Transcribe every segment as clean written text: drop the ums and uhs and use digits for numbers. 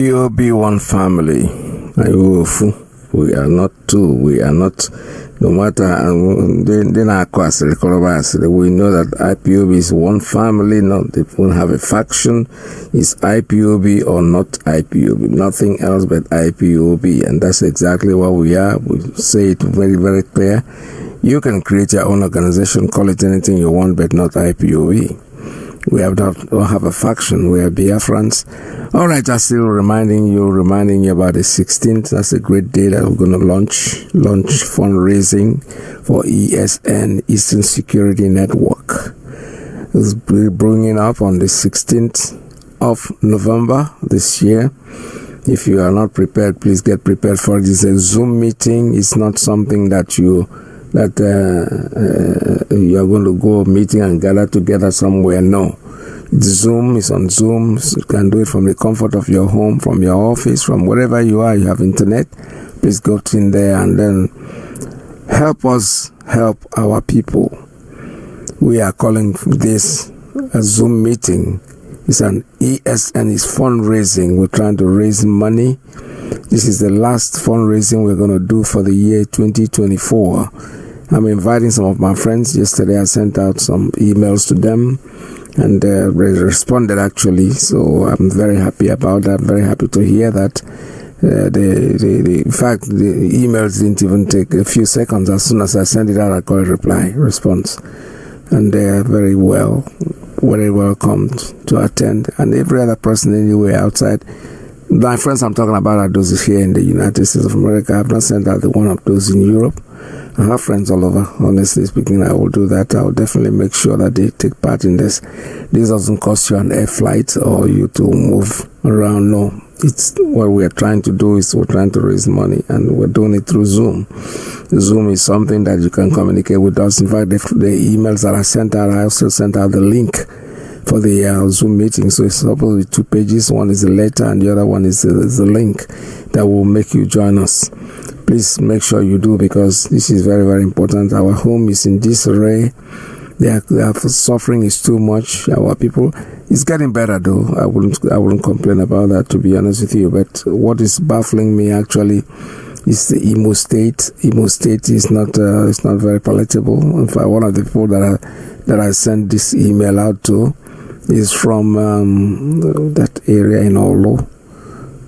IPOB one family. We are not two. We are not. No matter we know that IPOB is one family. Not they won't have a faction. It's IPOB or not IPOB. Nothing else but IPOB, and that's exactly what we are. We say it very, very clear. You can create your own organization, call it anything you want, but not IPOB. We don't have a faction. We are Biafrans. All right, I'm still reminding you about the 16th. That's a great day that we're going to launch fundraising for ESN, Eastern Security Network. It's bringing up on the 16th of November this year. If you are not prepared, please get prepared for it. It's a Zoom meeting. It's not something that you are going to go meeting and gather together somewhere. No, it's Zoom. It's on Zoom. You can do it from the comfort of your home, from your office, from wherever you are. You have internet. Please go in there and then help us help our people. We are calling this a Zoom meeting. It's an ESN. It's fundraising. We're trying to raise money. This is the last fundraising we're going to do for the year 2024. I'm inviting some of my friends. Yesterday I sent out some emails to them and they responded actually. So I'm very happy about that. I'm very happy to hear that. In fact, the emails didn't even take a few seconds. As soon as I sent it out, I got a response. And they are very welcomed to attend. And every other person anywhere outside. My friends I'm talking about are those here in the United States of America. I've not sent out the one of those in Europe. I have friends all over. Honestly speaking, I will do that. I will definitely make sure that they take part in this. This doesn't cost you an air flight or you to move around. No, it's what we are trying to do is we're trying to raise money and we're doing it through Zoom. Zoom is something that you can communicate with us. In fact, the emails that I sent out, I also sent out the link for the Zoom meeting. So it's supposed to be 2 pages. One is the letter and the other one is the link that will make you join us. Please make sure you do, because this is very, very important. Our home is in disarray. Their suffering is too much. Our people, it's getting better though. I wouldn't complain about that, to be honest with you. But what is baffling me actually is the Imo State. Imo State is not very palatable. In fact, one of the people that I sent this email out to is from that area in Olo.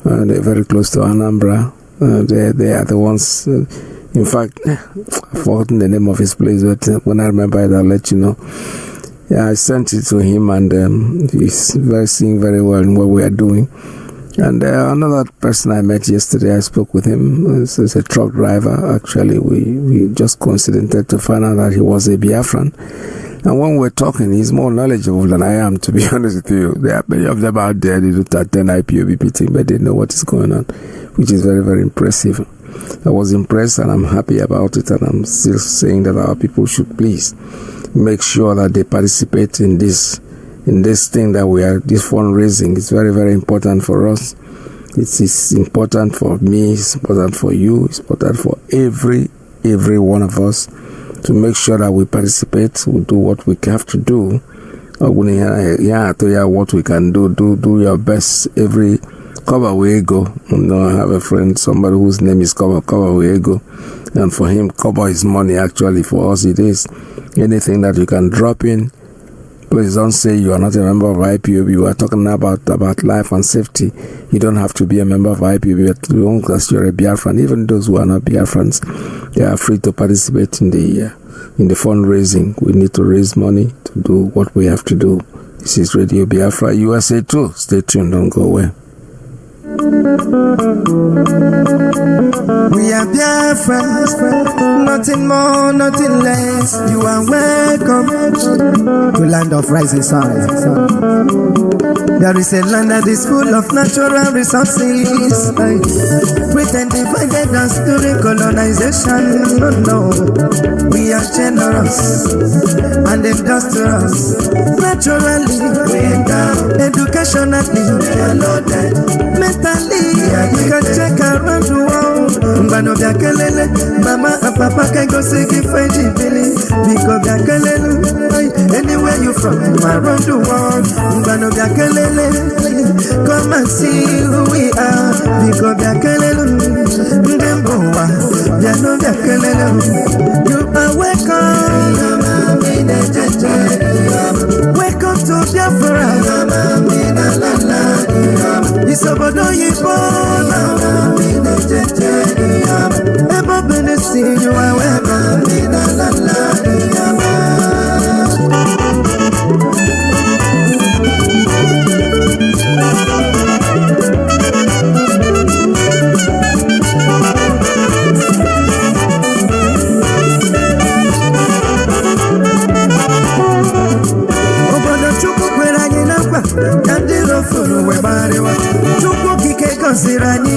They're very close to Anambra. They are the ones. In fact, I've forgotten the name of his place, but when I remember it, I'll let you know. Yeah, I sent it to him, and he's seeing very well in what we are doing. And another person I met yesterday, I spoke with him. He's a truck driver. Actually, we just coincided to find out that he was a Biafran. And when we're talking, he's more knowledgeable than I am, to be honest with you. There are many of them out there, they don't attend IPOB meeting, but they know what is going on, which is very, very impressive. I was impressed and I'm happy about it, and I'm still saying that our people should please make sure that they participate in this thing that we are, this fundraising. It's very, very important for us. It's important for me, it's important for you, it's important for every one of us to make sure that we participate, we do what we have to do. What we can do your best. Every cover we go. I have a friend, somebody whose name is cover we go, and for him, cover is money. Actually, for us, it is anything that you can drop in. Please don't say you are not a member of IPOB. We are talking about life and safety. You don't have to be a member of IPOB as long as you're a Biafran. Even those who are not Biafrans, they are free to participate in the fundraising. We need to raise money to do what we have to do. This is Radio Biafra USA 2. Stay tuned. Don't go away. We are Biafrans, nothing more, nothing less. You are welcome to land of rising sun. There is a land that is full of natural resources. Pretend divided us during colonization. No, we are generous and industrious. Naturally, we are educationally, we are loaded. Mentally, you can check around the world. Mbano biakelele, mama and papa can go see if I Billy. Because biakelele, anywhere you from, around the world. Mbano biakelele, come and see who we are. Because biakelele, ndemboa, biano biakelele. You are welcome. Welcome to Biafra. It's about no Ebola. Ever been to see you? I welcome. Sirani,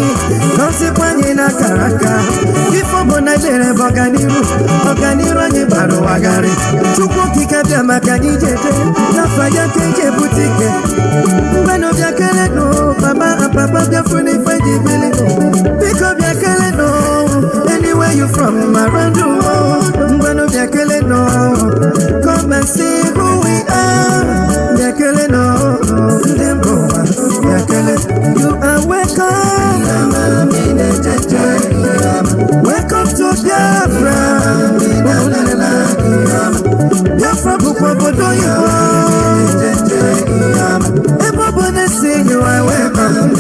consequently na karaka. Ifo bona jere boganiru, boganiru ni baro wagari. Chuko kikabya makani jete, na faya keje butike. Mbano byakele no, mama and papa byafuni faji bili. Pick up byakele no, anywhere you from around the world. Mbano byakele no, come and see who we are. Byakele no, ndemboa, byakele, you are welcome. Welcome to Biafra. Biafra Bukobodoyo. Everybody sing you are welcome.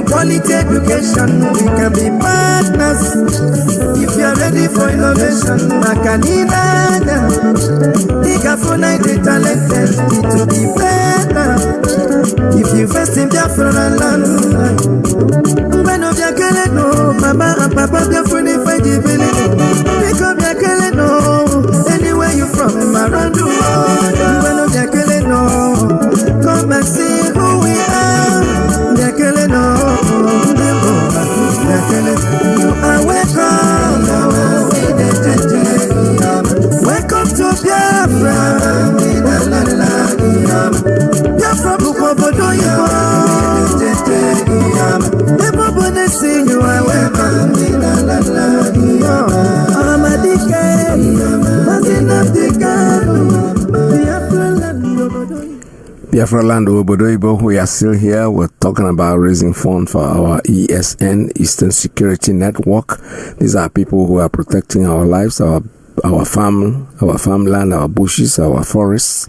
Quality education, we can be partners. If you are ready for innovation, Makanina, Igafuna is talented, it will be better. If you invest in Biafra land, when of Yakele no, mama and papa Biafuni Faji Billy, pick up Yakele no, anywhere you from around the world. When of Yakele no, come and see who we are. Yakele no. You are welcome. Welcome to Biafra. Biafra Bukobodoyo. Everybody sing you are welcome. Mazi Nnamdi Kanu. Biafra land Obodoibo, we are still here. We're talking about raising funds for our ESN, Eastern Security Network. These are people who are protecting our lives, our farmland, our bushes, our forests,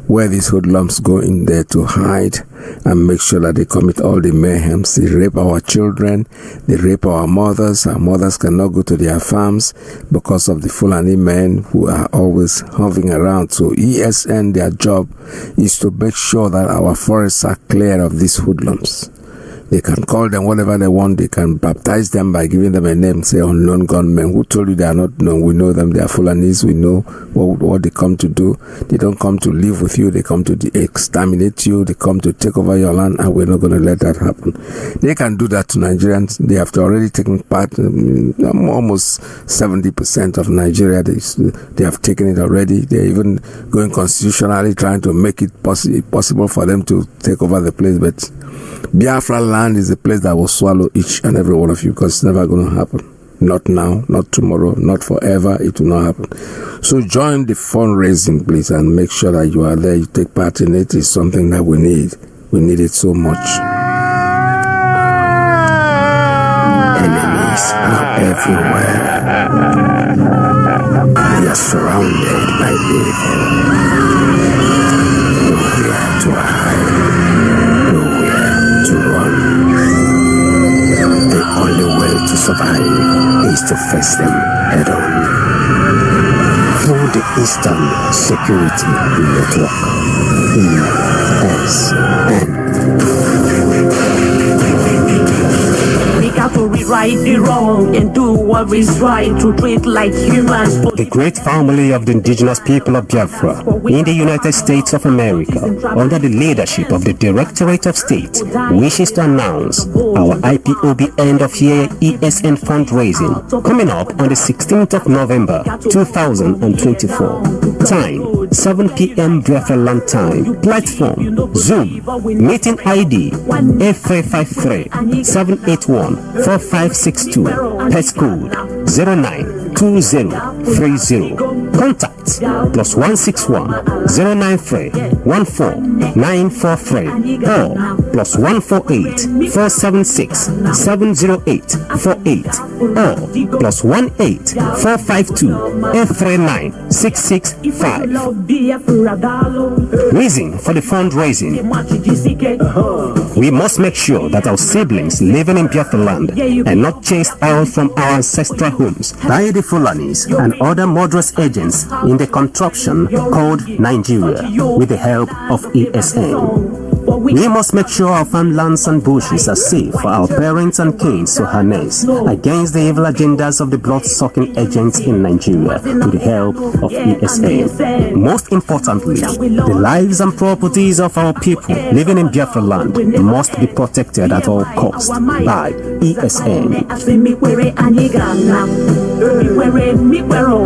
where these hoodlums go in there to hide and make sure that they commit all the mayhems. They rape our children, they rape our mothers. Our mothers cannot go to their farms because of the Fulani men who are always hovering around. So ESN, their job is to make sure that our forests are clear of these hoodlums. They can call them whatever they want. They can baptize them by giving them a name, say unknown gunmen. Who told you they are not known? We know them. They are Fulanis. We know what they come to do. They don't come to live with you. They come to exterminate you. They come to take over your land, and we're not going to let that happen. They can do that to Nigerians. They have already taken part. Almost 70% of Nigeria, they have taken it already. They're even going constitutionally, trying to make it possible for them to take over the place. But Biafra land is a place that will swallow each and every one of you, because it's never going to happen. Not now, not tomorrow, not forever. It will not happen. So join the fundraising, please, and make sure that you are there. You take part in it. It's something that we need. We need it so much. Enemies are everywhere. We are surrounded by evil. Nowhere to hide. Nowhere to run. The only way to survive is to face them head on. Through the Eastern Security Network, ESN. we right the wrong and do what is right to treat like humans. The great family of the indigenous people of Biafra in the United States of America, under the leadership of the Directorate of State, wishes to announce our IPOB end of year ESN fundraising coming up on the 16th of November 2024. Time 7 p.m. Biafra land time. Platform Zoom. Meeting ID F553-781-4562. Passcode 092030. Contact +161-093-14943 or +148-476-70848 or +18-452-839-665. Reason for the fundraising. We must make sure that our siblings living in Biafra land are not chased out from our ancestral homes by the Fulanis and other murderous agents in the contraption called Nigeria with the help of ESN. We must make sure our farmlands and bushes are safe for our parents and kings to harness against the evil agendas of the blood-sucking agents in Nigeria with the help of ESN. Most importantly, the lives and properties of our people living in Biafra land must be protected at all costs by ESN.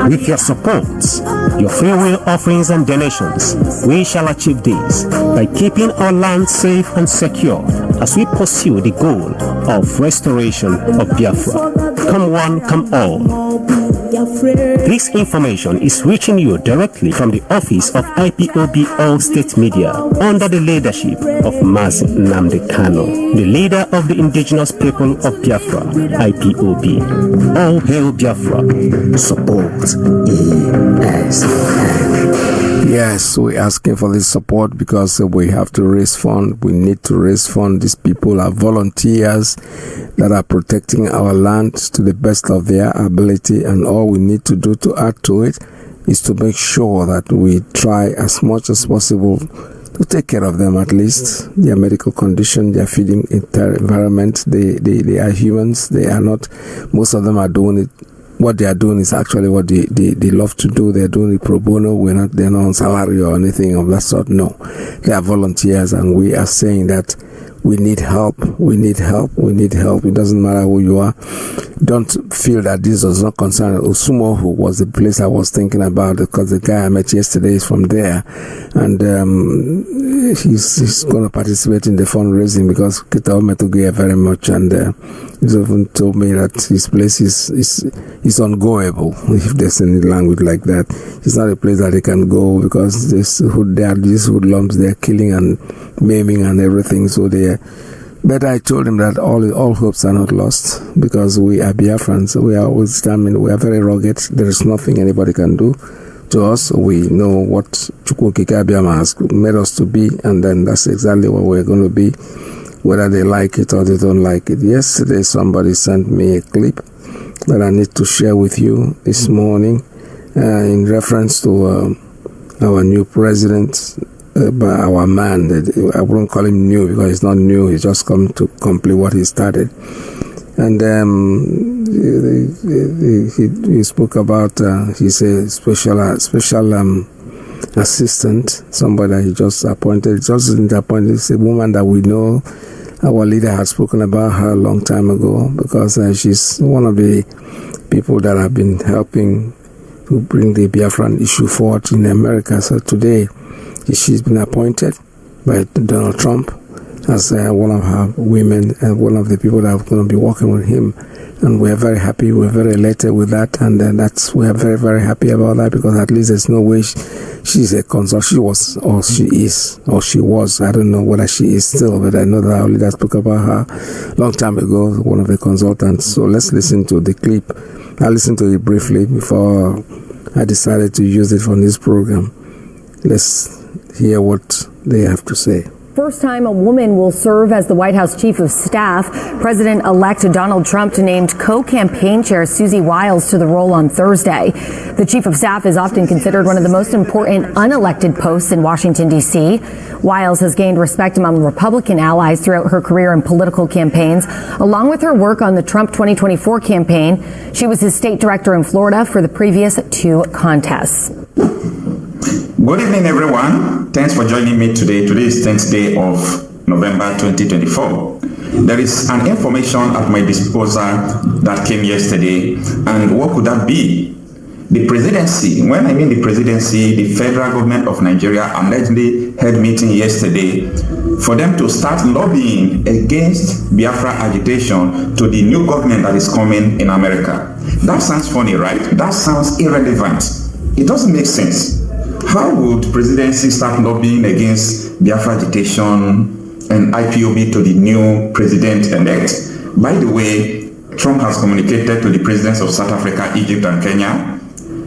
With your support, your free will offerings and donations, we shall achieve this by keeping our land safe and secure as we pursue the goal of restoration of Biafra. Come one, come all. This information is reaching you directly from the office of IPOB All State Media under the leadership of Mazi Nnamdi Kanu, the leader of the indigenous people of Biafra, IPOB. All hail Biafra. Support ESN. Yes, we're asking for this support because we have to raise funds. We need to raise funds. These people are volunteers that are protecting our land to the best of their ability, and all we need to do to add to it is to make sure that we try as much as possible to take care of them, at least their medical condition, their feeding environment. They are humans. They are not, most of them are doing it. What they are doing is actually what they love to do. They're doing it pro bono. They're not on salary or anything of that sort. No, they are volunteers, and we are saying that we need help. We need help. We need help. It doesn't matter who you are. Don't feel that this does not concern Usumo, who was the place I was thinking about, because the guy I met yesterday is from there, and he's going to participate in the fundraising because Kita Ometugia very much, and he's even told me that his place is ungoable, if there's any language like that. It's not a place that he can go because these hoodlums, they're killing and maiming and everything, so they're. But I told him that all hopes are not lost because we are Biafrans. We are always determined. We are very rugged. There is nothing anybody can do to us. We know what Chukwu Okike Abiama has made us to be, and then that's exactly what we're going to be, whether they like it or they don't like it. Yesterday, somebody sent me a clip that I need to share with you this morning in reference to our new president. By our man, I wouldn't call him new because he's not new. He's just come to complete what he started. And he spoke about he's a special assistant, somebody that he just appointed. Just didn't appoint. It's a woman that we know. Our leader had spoken about her a long time ago because she's one of the people that have been helping to bring the Biafran issue forward in America. So today, she's been appointed by Donald Trump as one of her women and one of the people that are going to be working with him. And we're very happy. We're very elated with that. And we're very, very happy about that because at least there's no way she's a consultant. She was, or she is, or she was. I don't know whether she is still, but I know that our leader spoke about her a long time ago, one of the consultants. So let's listen to the clip. I listened to it briefly before I decided to use it for this program. Let's hear what they have to say. first time a woman will serve as the White House Chief of Staff. President-elect Donald Trump named co-campaign chair Susie Wiles to the role on Thursday. The Chief of Staff is often considered one of the most important unelected posts in Washington, D.C. Wiles has gained respect among Republican allies throughout her career in political campaigns, along with her work on the Trump 2024 campaign. She was his state director in Florida for the previous 2 contests. Good evening, everyone. Thanks for joining me today. Today is 10th day of November 2024. There is an information at my disposal that came yesterday, and what could that be? The presidency, when I mean the presidency, the federal government of Nigeria allegedly held meeting yesterday for them to start lobbying against Biafra agitation to the new government that is coming in America. That sounds funny, right? That sounds irrelevant. It doesn't make sense. How would presidency start lobbying against Biafra agitation and IPOB to the new president-elect? By the way, Trump has communicated to the presidents of South Africa, Egypt, and Kenya.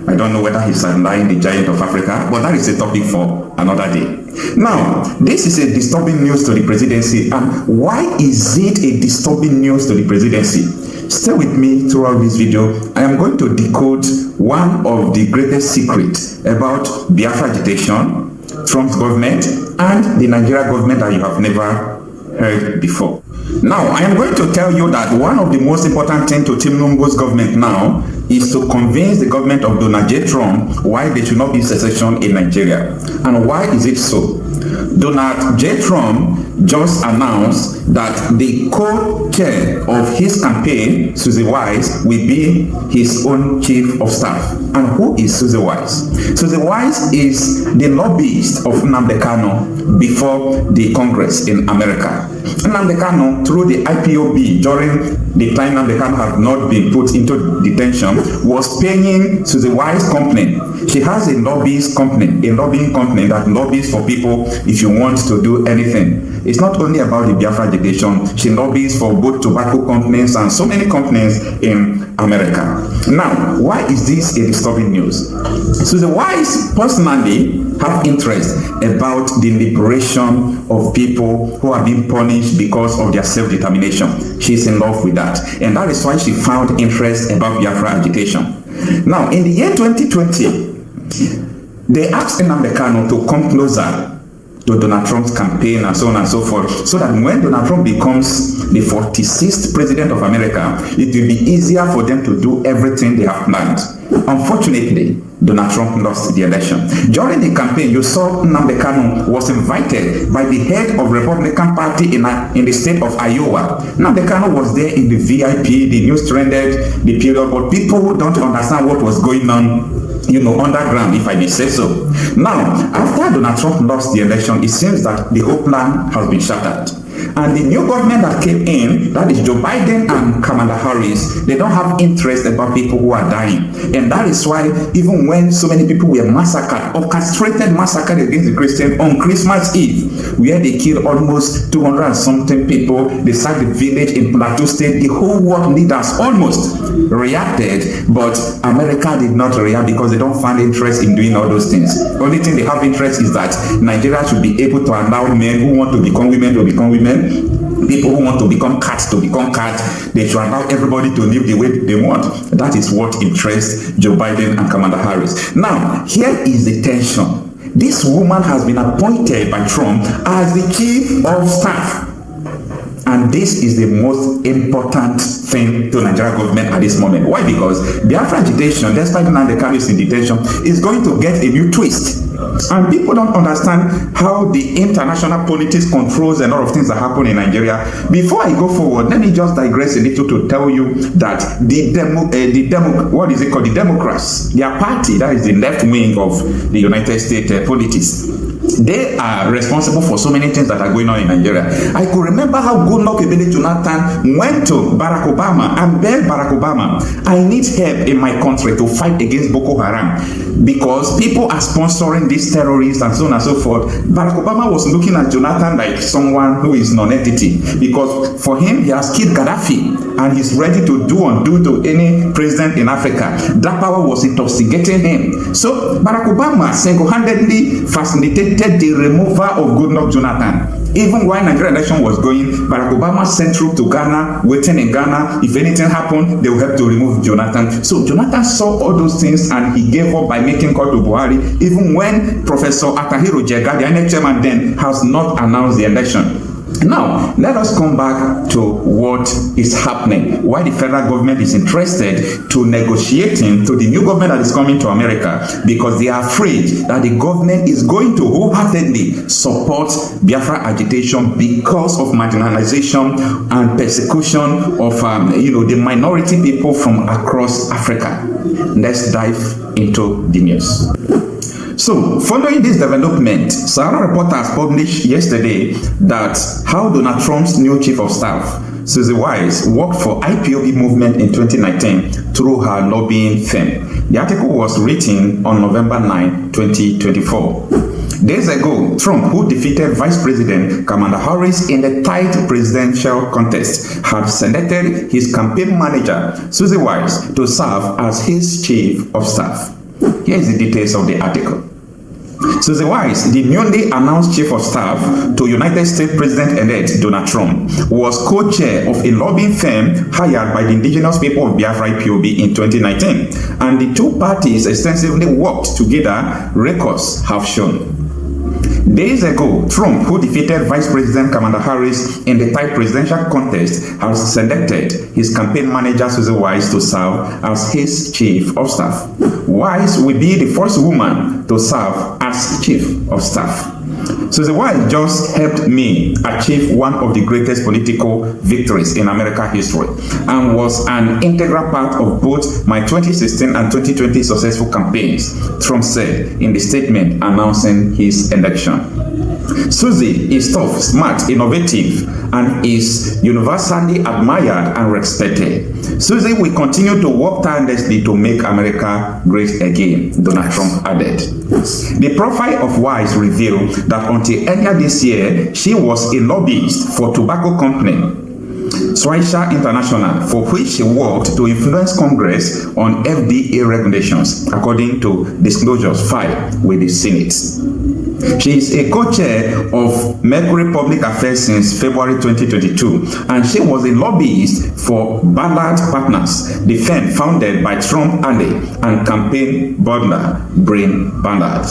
I don't know whether he's underlying the giant of Africa, but that is a topic for another day. Now, this is a disturbing news to the presidency. And why is it a disturbing news to the presidency? Stay with me throughout this video. I am going to decode one of the greatest secrets about Biafra agitation, Trump's government, and the Nigeria government that you have never heard before. Now, I am going to tell you that one of the most important things to Tim Lumbo's government now is to convince the government of Donald J. Trump why there should not be secession in Nigeria. And why is it so? Donald J. Trump just announced that the co-chair of his campaign, Susie Wiles, will be his own chief of staff. And who is Susie Wiles? Susie Wiles is the lobbyist of Nnamdi Kanu before the Congress in America. Nnamdi Kanu, through the IPOB, during the time Nnamdi Kanu had not been put into detention, was paying Susie Wiles' company. She has a lobbying company that lobbies for people if you want to do anything. It's not only about the Biafra agitation. She lobbies for both tobacco companies and so many companies in America. Now, why is this a disturbing news? Susie Wiles personally have interest about the liberation of people who are being punished because of their self-determination. She's in love with that. And that is why she found interest about Biafra agitation. Now, in the year 2020, they asked Nnamdi Kanu to come closer to Donald Trump's campaign and so on and so forth, so that when Donald Trump becomes the 46th president of America, it will be easier for them to do everything they have planned. Unfortunately, Donald Trump lost the election. During the campaign, you saw Nnamdi Kanu was invited by the head of Republican Party in the state of Iowa. Nnamdi Kanu was there in the VIP, the news trended, the period, but people don't understand what was going on, underground, if I may say so. Now, after Donald Trump lost the election, it seems that the whole plan has been shattered. And the new government that came in, that is Joe Biden and Kamala Harris, they don't have interest about people who are dying. And that is why even when so many people were massacred, orchestrated massacre against the Christians on Christmas Eve, where they killed almost 200 and something people, they sacked the village in Plateau State, the whole world leaders almost reacted, but America did not react because they don't find interest in doing all those things. The only thing they have interest is that Nigeria should be able to allow men who want to become women to become women, people who want to become cats to become cats. They should allow everybody to live the way they want. That is what interests Joe Biden and Kamala Harris. Now, here is the tension. This woman has been appointed by Trump as the chief of staff. And this is the most important thing to Nigeria government at this moment. Why? Because Biafra agitation, despite Nnamdi Kanu is in detention, is going to get a new twist. And people don't understand how the international politics controls a lot of things that happen in Nigeria. Before I go forward, let me just digress a little to tell you that the Democrats, their party, that is the left wing of the United States politics, they are responsible for so many things that are going on in Nigeria. I could remember how Goodluck Ebele Jonathan went to Barack Obama and begged Barack Obama, I need help in my country to fight against Boko Haram because people are sponsoring these terrorists and so on and so forth. Barack Obama was looking at Jonathan like someone who is non-entity because for him, he has killed Gaddafi and he's ready to do undo to any president in Africa. That power was intoxicating him. So Barack Obama single-handedly facilitated the removal of Goodluck Jonathan. Even while Nigerian election was going, Barack Obama sent troops to Ghana, waiting in Ghana. If anything happened, they would have to remove Jonathan. So Jonathan saw all those things and he gave up by making call to Buhari, even when Professor Atahiro Jega, the INEC chairman then, has not announced the election. Now, let us come back to what is happening. Why the federal government is interested to negotiating to the new government that is coming to America, because they are afraid that the government is going to wholeheartedly support Biafra agitation because of marginalization and persecution of the minority people from across Africa. Let's dive into the news. So, following this development, Sahara Reporters published yesterday that how Donald Trump's new chief of staff, Susie Wise, worked for IPOB movement in 2019 through her lobbying firm. The article was written on November 9, 2024. Days ago, Trump, who defeated Vice President Kamala Harris in the tight presidential contest, had selected his campaign manager, Susie Wise, to serve as his chief of staff. Here is the details of the article. Susie Wise, the newly announced chief of staff to United States President-elect Donald Trump, was co-chair of a lobbying firm hired by the indigenous people of Biafra IPOB in 2019, and the two parties extensively worked together, records have shown. Days ago, Trump, who defeated Vice President Kamala Harris in the tight presidential contest, has selected his campaign manager Susie Wise to serve as his chief of staff. Wise will be the first woman to serve as chief of staff. Susie Wise just helped me achieve one of the greatest political victories in American history and was an integral part of both my 2016 and 2020 successful campaigns, Trump said in the statement announcing his election. Susie is tough, smart, innovative, and is universally admired and respected. Susie will continue to work tirelessly to make America great again, Donald Trump added. The profile of Wise revealed that until earlier this year, she was a lobbyist for tobacco company Swisha International, for which she worked to influence Congress on FDA regulations, according to disclosures filed with the Senate. She is a co-chair of Mercury Public Affairs since February 2022, and she was a lobbyist for Ballard Partners, the firm founded by Trump ally and campaign butler Brian Ballard.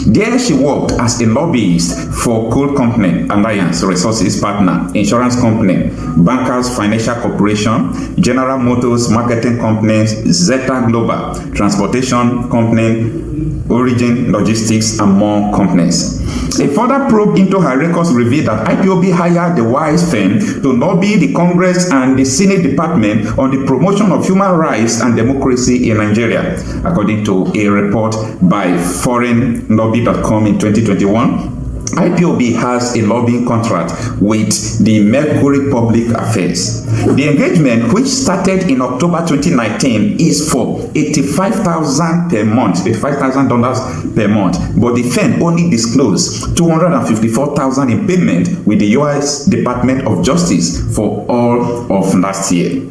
There she worked as a lobbyist for Coal Company, Alliance Resources Partner, Insurance Company, Bankers Financial Corporation, General Motors Marketing Company, Zeta Global, Transportation Company, Origin Logistics, and more companies. A further probe into her records revealed that IPOB hired the Wise firm to lobby the Congress and the Senate Department on the promotion of human rights and democracy in Nigeria, according to a report by foreignlobby.com in 2021. IPOB has a lobbying contract with the Mercury Public Affairs. The engagement, which started in October 2019, is for $85,000 per month, $85,000 per month, but the firm only disclosed $254,000 in payment with the U.S. Department of Justice for all of last year.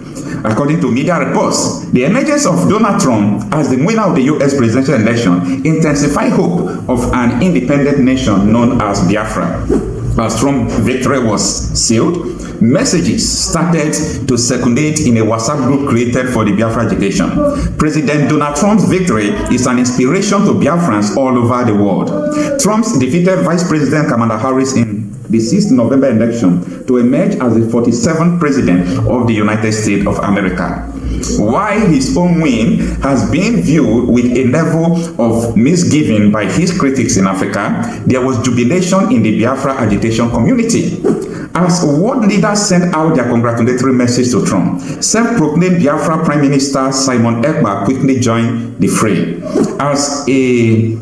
According to media reports, the emergence of Donald Trump as the winner of the U.S. presidential election intensified hope of an independent nation known as Biafra. As Trump's victory was sealed, messages started to circulate in a WhatsApp group created for the Biafra agitation. President Donald Trump's victory is an inspiration to Biafrans all over the world. Trump defeated Vice President Kamala Harris in the 6th November election to emerge as the 47th president of the United States of America. While his own win has been viewed with a level of misgiving by his critics in Africa, there was jubilation in the Biafra agitation community. As world leaders sent out their congratulatory message to Trump, self-proclaimed Biafra Prime Minister Simon Ekpa quickly joined the fray. As a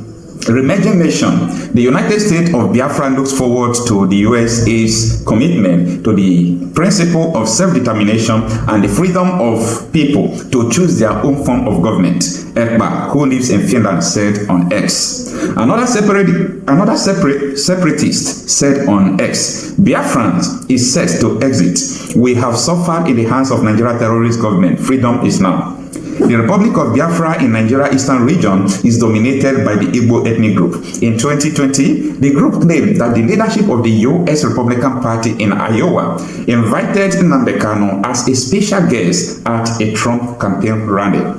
emerging nation, the United States of Biafra looks forward to the USA's commitment to the principle of self-determination and the freedom of people to choose their own form of government, Ekpa, who lives in Finland, said on X. Another separatist said on X, Biafran is set to exit. We have suffered in the hands of Nigeria terrorist government. Freedom is now. The Republic of Biafra in Nigeria Eastern region is dominated by the Igbo ethnic group. In 2020, the group claimed that the leadership of the U.S. Republican Party in Iowa invited Nnamdi Kanu as a special guest at a Trump campaign rally.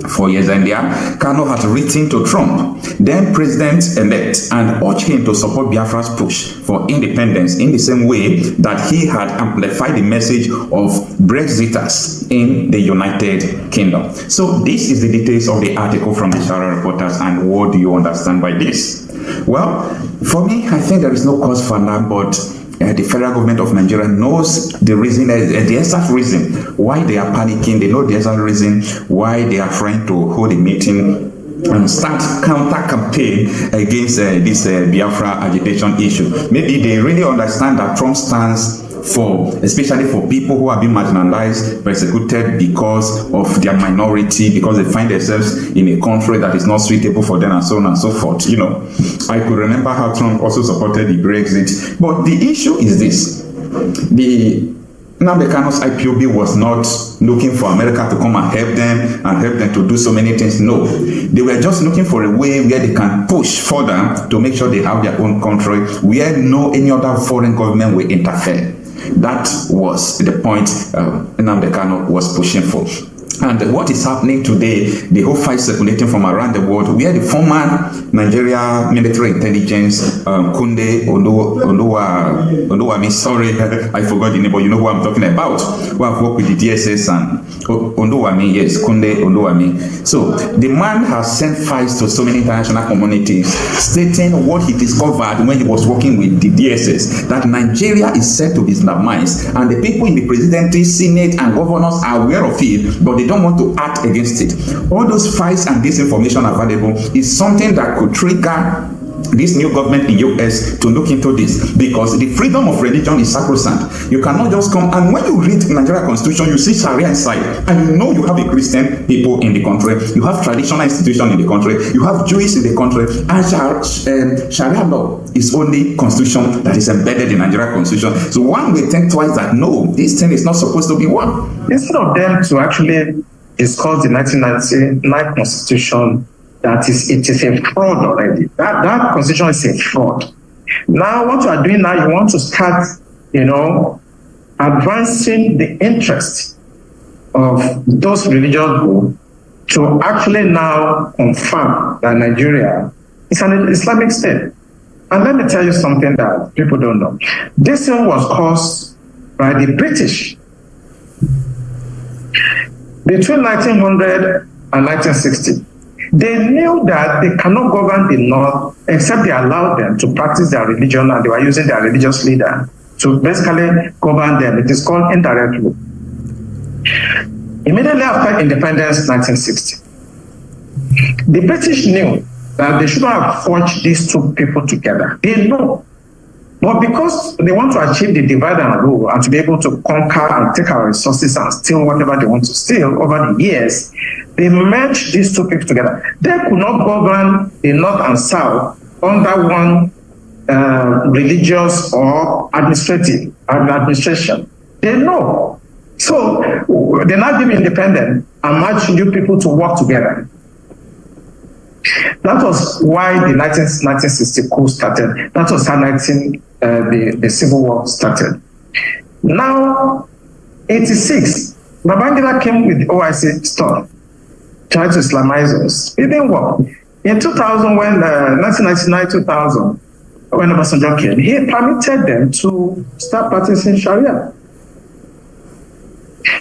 4 years earlier, Kanu had written to Trump, then president-elect, and urged him to support Biafra's push for independence in the same way that he had amplified the message of Brexiters in the United Kingdom. So this is the details of the article from the Shara Reporters, and what do you understand by this? Well, for me, I think there is no cause for alarm, but the federal government of Nigeria knows the reason, the exact reason why they are panicking. They know the exact reason why they are trying to hold a meeting and start counter-campaign against this Biafra agitation issue. Maybe they really understand that Trump stands for, especially for people who have been marginalized, persecuted because of their minority, because they find themselves in a country that is not suitable for them, and so on and so forth. You know, I could remember how Trump also supported the Brexit. But the issue is this: the Nnamdi Kanu's IPOB was not looking for America to come and help them to do so many things. No, they were just looking for a way where they can push further to make sure they have their own country, where no any other foreign government will interfere. That was the point Nnamdi Kanu was pushing for. And what is happening today, the whole fight circulating from around the world, where the former Nigeria military intelligence, Kunde Onduwami, sorry, I forgot the name, but you know who I'm talking about, who have worked with the DSS and Onduwami, yes, Kunde Onduwami. So the man has sent files to so many international communities stating what he discovered when he was working with the DSS, that Nigeria is said to be Islamized, and the people in the presidency, Senate, and governors are aware of it, but they don't want to act against it. All those files and this information available is something that could trigger this new government in US to look into this, because the freedom of religion is sacrosanct. You cannot just come, and when you read the Nigeria Constitution, you see Sharia inside, and you know you have a Christian people in the country, you have traditional institution in the country, you have Jewish in the country, and Sharia law is only constitution that is embedded in Nigeria Constitution. So one will think twice that no, this thing is not supposed to be one. Instead of them to actually discuss the 1999 Constitution, it is a fraud already. That constitution is a fraud. Now, what you are doing now, you want to start, advancing the interest of those religious groups to actually now confirm that Nigeria is an Islamic state. And let me tell you something that people don't know. This thing was caused by the British. Between 1900 and 1960, they knew that they cannot govern the North except they allowed them to practice their religion, and they were using their religious leader to basically govern them. It is called indirect rule. Immediately after independence, 1960, the British knew that they shouldn't have forged these two people together. They know. But because they want to achieve the divide and rule and to be able to conquer and take our resources and steal whatever they want to steal over the years, they merged these two people together. They could not govern the North and South under one religious or administration. They know. So they now give independence and march you people to work together. That was why the 1960 coup started. That was how the Civil War started. Now, 86, Babangida came with the OIC stuff, tried to Islamize us. It didn't work. In 2000, when 1999-2000, when Obasanjo came, he permitted them to start practicing Sharia.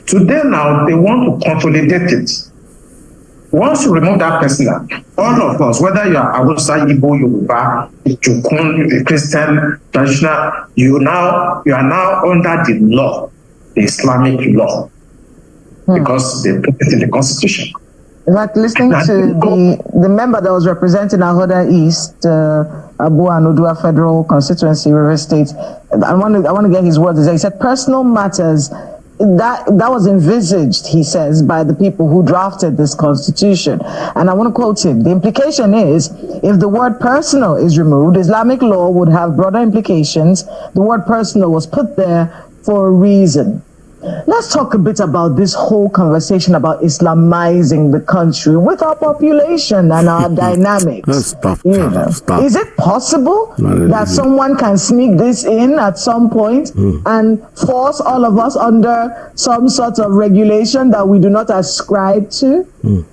Today now, they want to consolidate it. Once you remove that person, all of us, whether you are Hausa, Igbo, Yoruba, Jukun, Christian, traditional, you are now under the law, the Islamic law, because they put it in the Constitution. In fact, listening to the member that was representing Ahoda East, Abu Anudua Federal Constituency, River State, I want to get his words. He said personal matters. That was envisaged, he says, by the people who drafted this constitution. And I want to quote him. The implication is, if the word personal is removed, Islamic law would have broader implications. The word personal was put there for a reason. Let's talk a bit about this whole conversation about Islamizing the country with our population and our dynamics. Stop. Is it possible that someone can sneak this in at some point and force all of us under some sort of regulation that we do not ascribe to?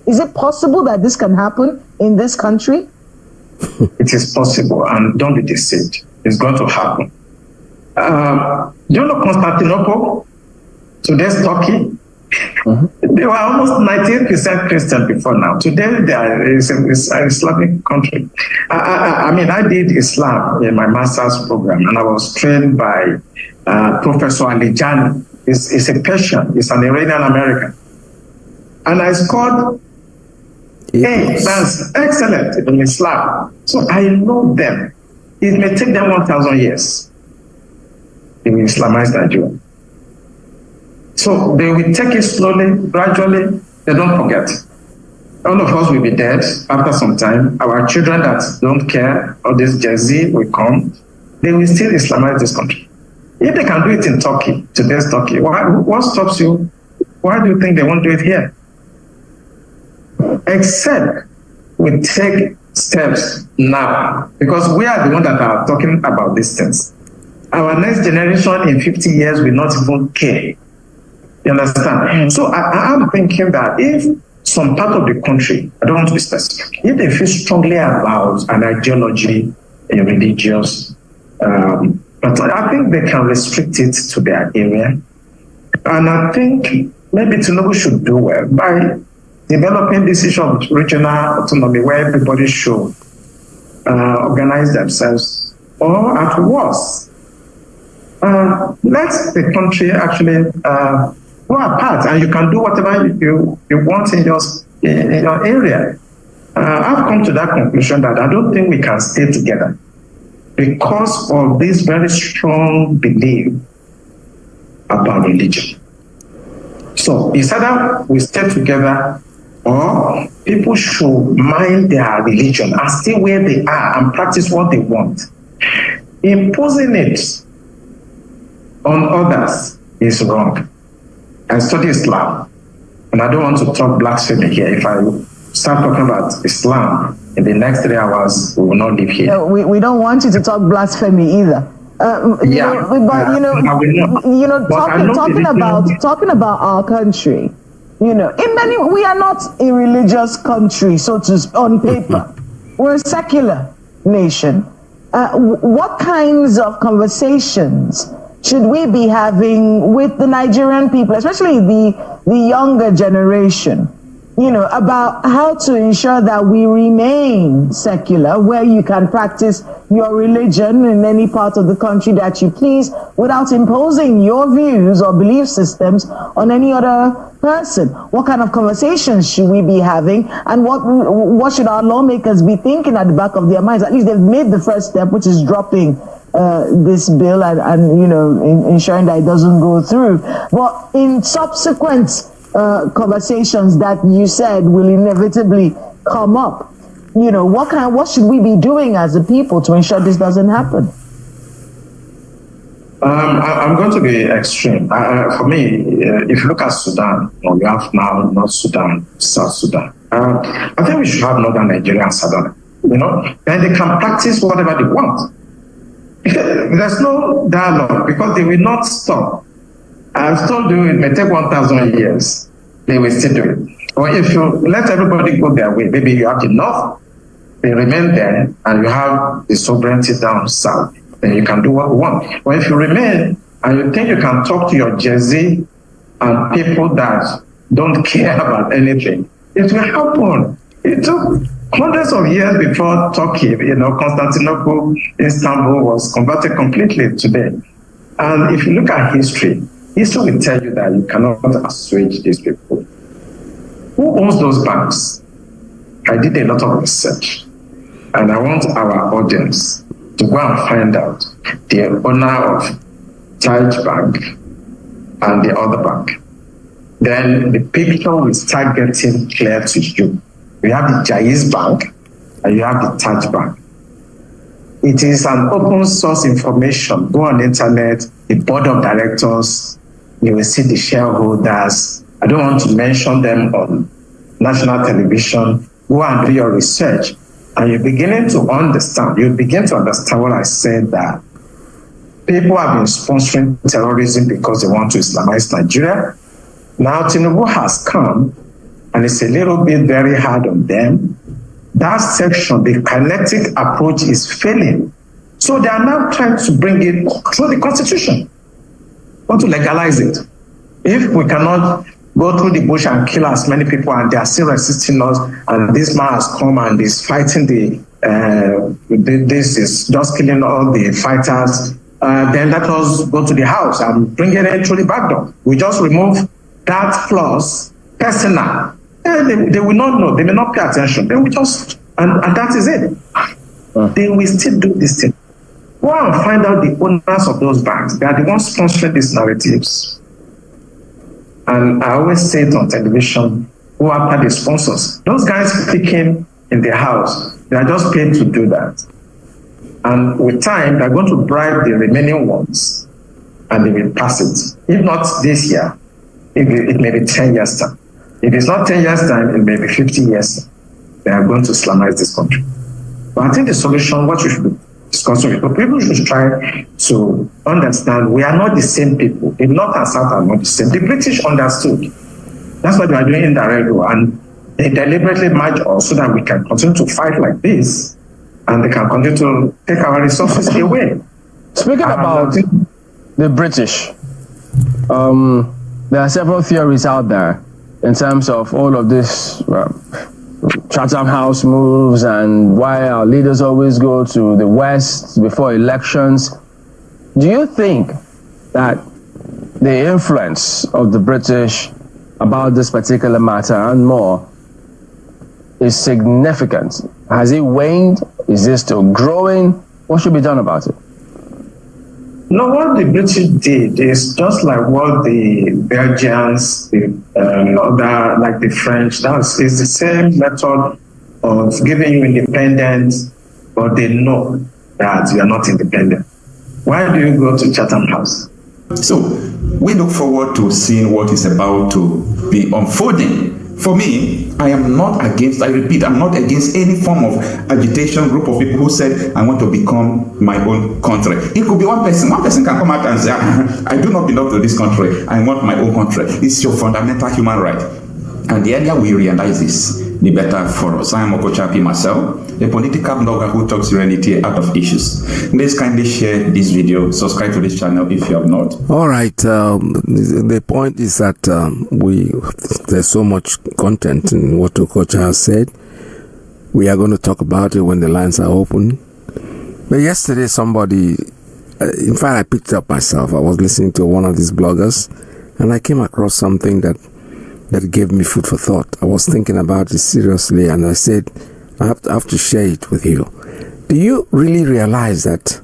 Is it possible that this can happen in this country? It is possible, and don't be deceived. It's going to happen. You know Constantinople? Today's Turkey, they were almost 98% Christian before now. Today, they are an Islamic country. I mean, I did Islam in my master's program, and I was trained by Professor Alijani. He's a Persian, he's an Iranian American. And I scored A, that's excellent in Islam. So I know them. It may take them 1,000 years. They will Islamize Nigeria. So they will take it slowly, gradually. They don't forget. All of us will be dead after some time. Our children that don't care, all this Gen Z will come. They will still Islamize this country. If they can do it in Turkey, today's Turkey, what stops you? Why do you think they won't do it here? Except we take steps now, because we are the ones that are talking about these things. Our next generation in 50 years will not even care. You understand? So I am thinking that if some part of the country, I don't want to be specific, if they feel strongly about an ideology, a religious, but I think they can restrict it to their area. And I think maybe Tinubu should do well by developing this issue of regional autonomy where everybody should organize themselves, or at worst, let the country actually go apart, and you can do whatever you want in your area. I've come to that conclusion that I don't think we can stay together because of this very strong belief about religion. So it's either we stay together, or people should mind their religion and stay where they are and practice what they want. Imposing it on others is wrong. I study Islam, and I don't want to talk blasphemy here. If I start talking about Islam in the next 3 hours, we will not live here. No, we don't want you to talk blasphemy either. Talking about our country, in many, we are not a religious country, so to speak, on paper. We're a secular nation. What kinds of conversations should we be having with the Nigerian people, especially the younger generation, about how to ensure that we remain secular, where you can practice your religion in any part of the country that you please without imposing your views or belief systems on any other person? What kind of conversations should we be having, and what should our lawmakers be thinking at the back of their minds? At least they've made the first step, which is dropping this bill and ensuring that it doesn't go through. But in subsequent conversations that you said will inevitably come up, what should we be doing as a people to ensure this doesn't happen? I'm going to be extreme. For me, if you look at Sudan, you have now North Sudan, South Sudan. I think we should have Northern Nigeria and Southern. Then they can practice whatever they want. There's no dialogue because they will not stop. I've told you it may take 1,000 years. They will still do it. Or if you let everybody go their way, maybe you have enough, they remain there, and you have the sovereignty down south, then you can do what you want. But if you remain and you think you can talk to your Gen Z and people that don't care about anything, it will happen. It took hundreds of years before Turkey, Constantinople, Istanbul was converted completely today. And if you look at history will tell you that you cannot assuage these people. Who owns those banks? I did a lot of research, and I want our audience to go and find out the owner of Taj Bank and the other bank. Then the picture will start getting clear to you. You have the Jaiz Bank and you have the Taj Bank. It is an open source information. Go on the internet, the board of directors, you will see the shareholders. I don't want to mention them on national television. Go and do your research. And you're beginning to understand. You begin to understand what I said, that people have been sponsoring terrorism because they want to Islamize Nigeria. Now Tinubu has come, and it's a little bit very hard on them. That section, the kinetic approach is failing. So they are now trying to bring it through the Constitution, want to legalize it. If we cannot go through the bush and kill as many people, and they are still resisting us, and this man has come and is fighting this is just killing all the fighters, then let us go to the house and bring it through the back door. We just remove that clause, personal. They will not know, they may not pay attention. Then we just, and that is it. They will still do this thing. Go and find out the owners of those banks. They are the ones sponsoring these narratives. And I always say it on television, who are the sponsors? Those guys speaking in the house, they are just paid to do that. And with time, they're going to bribe the remaining ones, and they will pass it. If not this year, it may be 10 years time. If it's not 10 years time, it may be 50 years time. They are going to Islamize this country. But I think the solution, what you should be discussing with people should try to understand we are not the same people. The North and South are not the same. The British understood. That's what they are doing in the radio, and they deliberately merge us so that we can continue to fight like this, and they can continue to take our resources away. Speaking about the British, there are several theories out there in terms of all of this Chatham House moves and why our leaders always go to the West before elections. Do you think that the influence of the British about this particular matter and more is significant? Has it waned? Is it still growing? What should be done about it? No, what the British did is just like what the Belgians, the other, like the French, is the same method of giving you independence, but they know that you are not independent. Why do you go to Chatham House? So we look forward to seeing what is about to be unfolding. For me, I am not against, I repeat, I'm not against any form of agitation group of people who said, I want to become my own country. It could be one person. One person can come out and say, I do not belong to this country. I want my own country. It's your fundamental human right. And the earlier we realize this, the better for us. I am Okochapi myself, a political blogger who talks serenity out of issues. Please kindly share this video, subscribe to this channel if you have not. All right, the point is that there's so much content in what Okocha has said. We are going to talk about it when the lines are open. But yesterday somebody, in fact I picked it up myself, I was listening to one of these bloggers and I came across something that gave me food for thought. I was thinking about it seriously and I said, I have to share it with you. Do you really realize that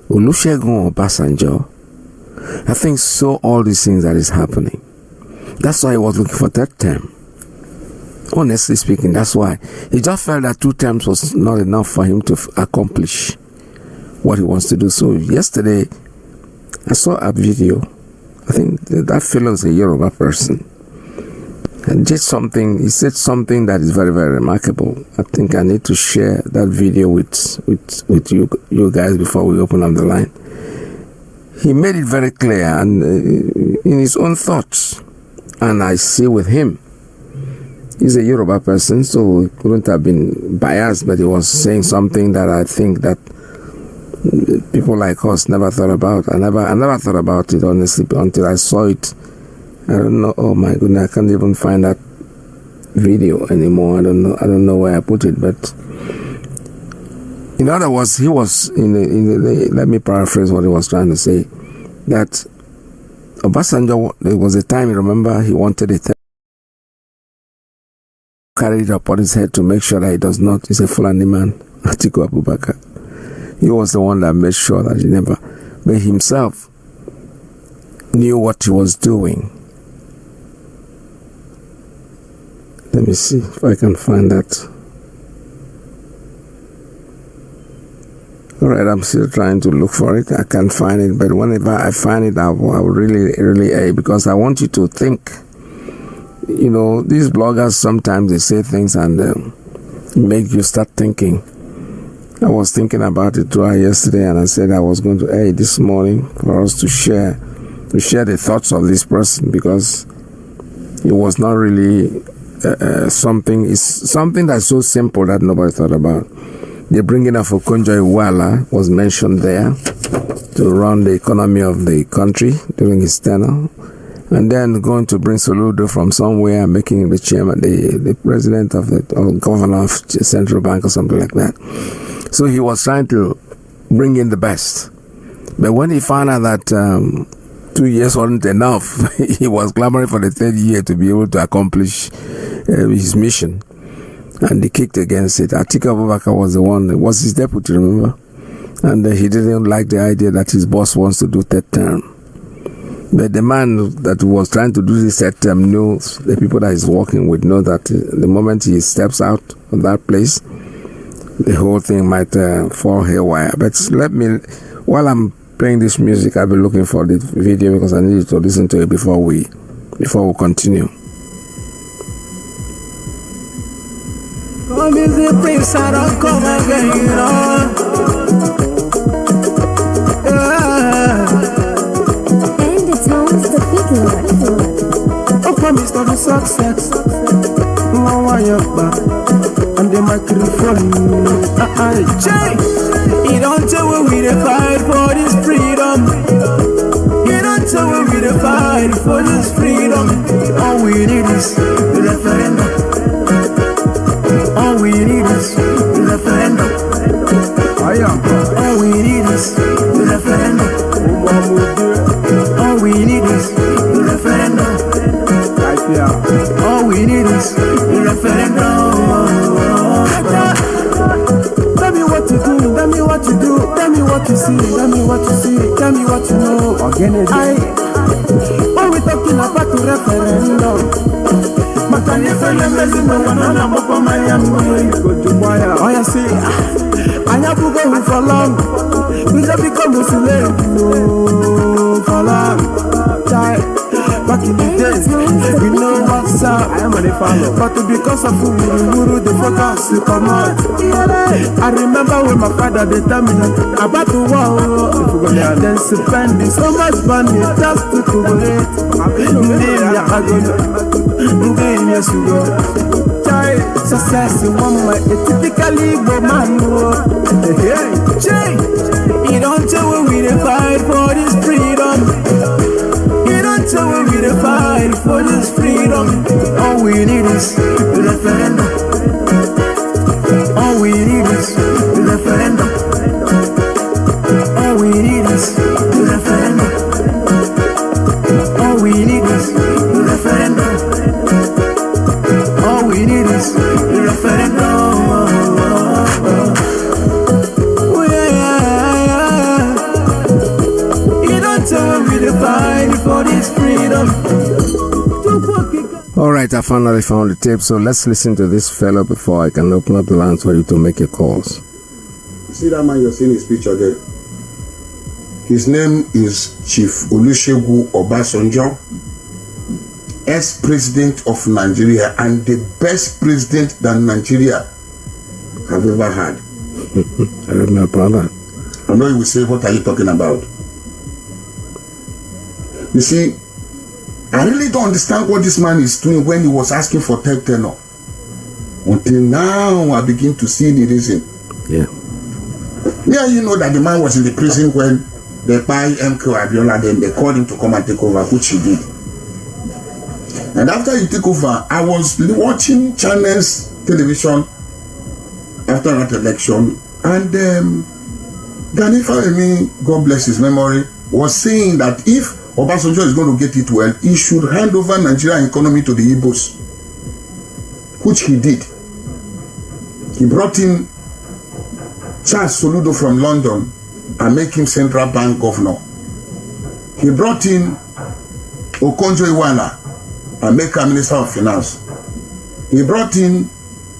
Olusegun Obasanjo, I think, saw all these things that is happening? That's why he was looking for third term. Honestly speaking, that's why. He just felt that 2 terms was not enough for him to accomplish what he wants to do. So yesterday, I saw a video. I think that fellow is a Yoruba person. And did something, he said something that is very, very remarkable. I think I need to share that video with you guys before we open up the line. He made it very clear and in his own thoughts. And I see with him, he's a Yoruba person, so he couldn't have been biased, but he was saying something that I think that people like us never thought about. I never thought about it, honestly, until I saw it. I don't know. Oh my goodness, I can't even find that video anymore. I don't know where I put it. But in other words, he was let me paraphrase what he was trying to say. That Obasanjo, there was a time, remember, he wanted a thing, carried it upon his head to make sure that he does not. He's a Fulani man, Atiku Abubakar. He was the one that made sure that he never, but himself knew what he was doing. Let me see if I can find that. All right, I'm still trying to look for it. I can't find it, but whenever I find it, I will really because I want you to think. You know, these bloggers, sometimes they say things and make you start thinking. I was thinking about it throughout yesterday, and I said I was going to this morning for us to share the thoughts of this person, because it was not really something. It's something that's so simple that nobody thought about. The bringing of Okonjo-Iweala was mentioned there to run the economy of the country during his tenure, and then going to bring Soludo from somewhere, making the chairman, the president of or governor of central bank or something like that. So he was trying to bring in the best. But when he found out that 2 years wasn't enough, he was clamoring for the third year to be able to accomplish his mission. And he kicked against it. Atiku Abubakar was the one, was his deputy, remember? And he didn't like the idea that his boss wants to do third term. But the man that was trying to do this third term knows, the people that he's working with know that the moment he steps out of that place, the whole thing might fall haywire. But let me, while I'm playing this music, I'll be looking for the video because I need to listen to it before we continue. Come is the prince, I don't come again, you know. And it's almost the big Lord. Oh, promise to the success. No, I am back. And the microphone. You don't tell when we fight for this freedom. You don't tell when we fight for this freedom. All we need is the referendum. All we need is the referendum. All we need is the referendum. All we need is the referendum. All we need is the referendum. Tell me what to do, tell me what you do, tell me what you see, tell me what you see, tell me what you know. When we talking about the referendum, oh, you see, I have to go for long. We just become Muslim, for long. Back in the days, we know what's up. I am on the follow. But because of who the focus to come out. I remember when my father they tell me about the war. And then spending so much money just to collaborate. Success in one way, it's typically go man. You don't tell when we fight for this freedom. You don't tell when we fight for this freedom. All we need is the referendum. All we need is the referendum. All we need is the referendum. All we need is the referendum. All we need is the referendum. Oh, yeah. You don't tell me to fight for this freedom. All right, I finally found the tape, so let's listen to this fellow before I can open up the lines for you to make your calls. You see that man you're seeing his picture there? His name is Chief Olusegun Obasanjo, ex-president of Nigeria and the best president that Nigeria have ever had. I don't know about that. I know you will say, what are you talking about? You see, I really don't understand what this man is doing when he was asking for third tenure. Until now, I begin to see the reason. Yeah. Yeah, you know that the man was in the prison when they buy MK Abiola, then they called him to come and take over, which he did. And after he took over, I was watching channels, television, after that election, and Gani Fawemi, God bless his memory, was saying that if Obasanjo is going to get it well, he should hand over Nigerian economy to the Igbos, which he did. He brought in Charles Soludo from London and make him central bank governor. He brought in Okonjo-Iweala and make him minister of finance. He brought in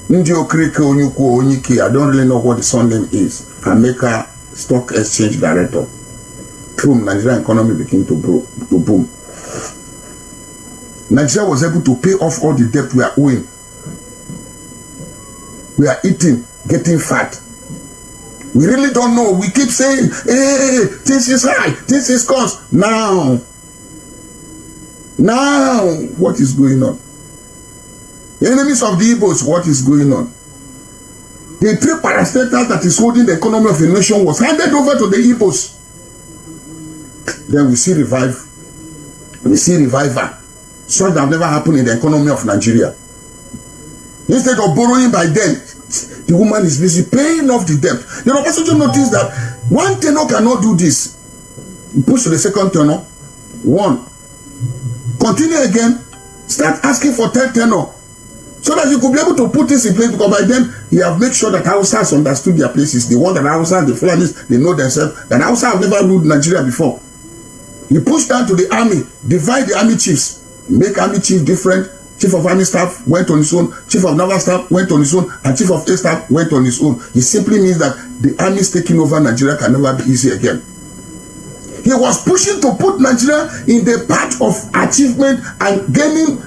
Ndi Okrike Onyuku Onyike, I don't really know what the son name is, and make her stock exchange director. Boom, Nigerian economy began to boom. Nigeria was able to pay off all the debt we are owing. We are eating, getting fat. We really don't know. We keep saying, hey, this is high, this is cost. Now, what is going on? Enemies of the Igbos, what is going on? The three parastatals that is holding the economy of a nation was handed over to the Igbos. Then we see revival. Such that have never happened in the economy of Nigeria. Instead of borrowing by them, the woman is busy paying off the debt. You know, also you notice that one tenor cannot do this. You push to the second tenor, one. Continue again, start asking for third tenor. So that you could be able to put this in place, because by then you have made sure that Hausas understood their places. The one that Hausas, the Fulanis, they know themselves. That Hausas have never ruled Nigeria before. You push down to the army, divide the army chiefs, make army chief different. Chief of Army Staff went on his own, Chief of Naval Staff went on his own, and Chief of Air Staff went on his own. It simply means that the armies taking over Nigeria can never be easy again. He was pushing to put Nigeria in the path of achievement and gaining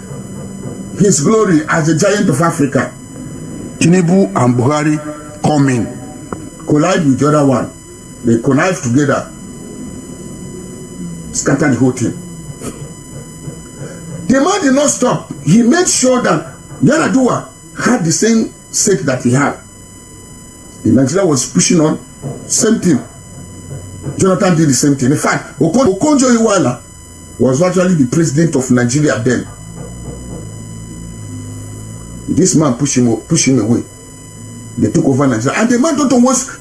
his glory as the giant of Africa. Tinubu and Buhari come in, collide with the other one. They connive together, scatter the whole thing. The man did not stop. He made sure that Yar'Adua had the same stake that he had. The Nigeria was pushing on, same thing. Jonathan did the same thing. In fact, Okonjo-Iweala was virtually the president of Nigeria then. This man pushed him away. They took over Nigeria. And the man he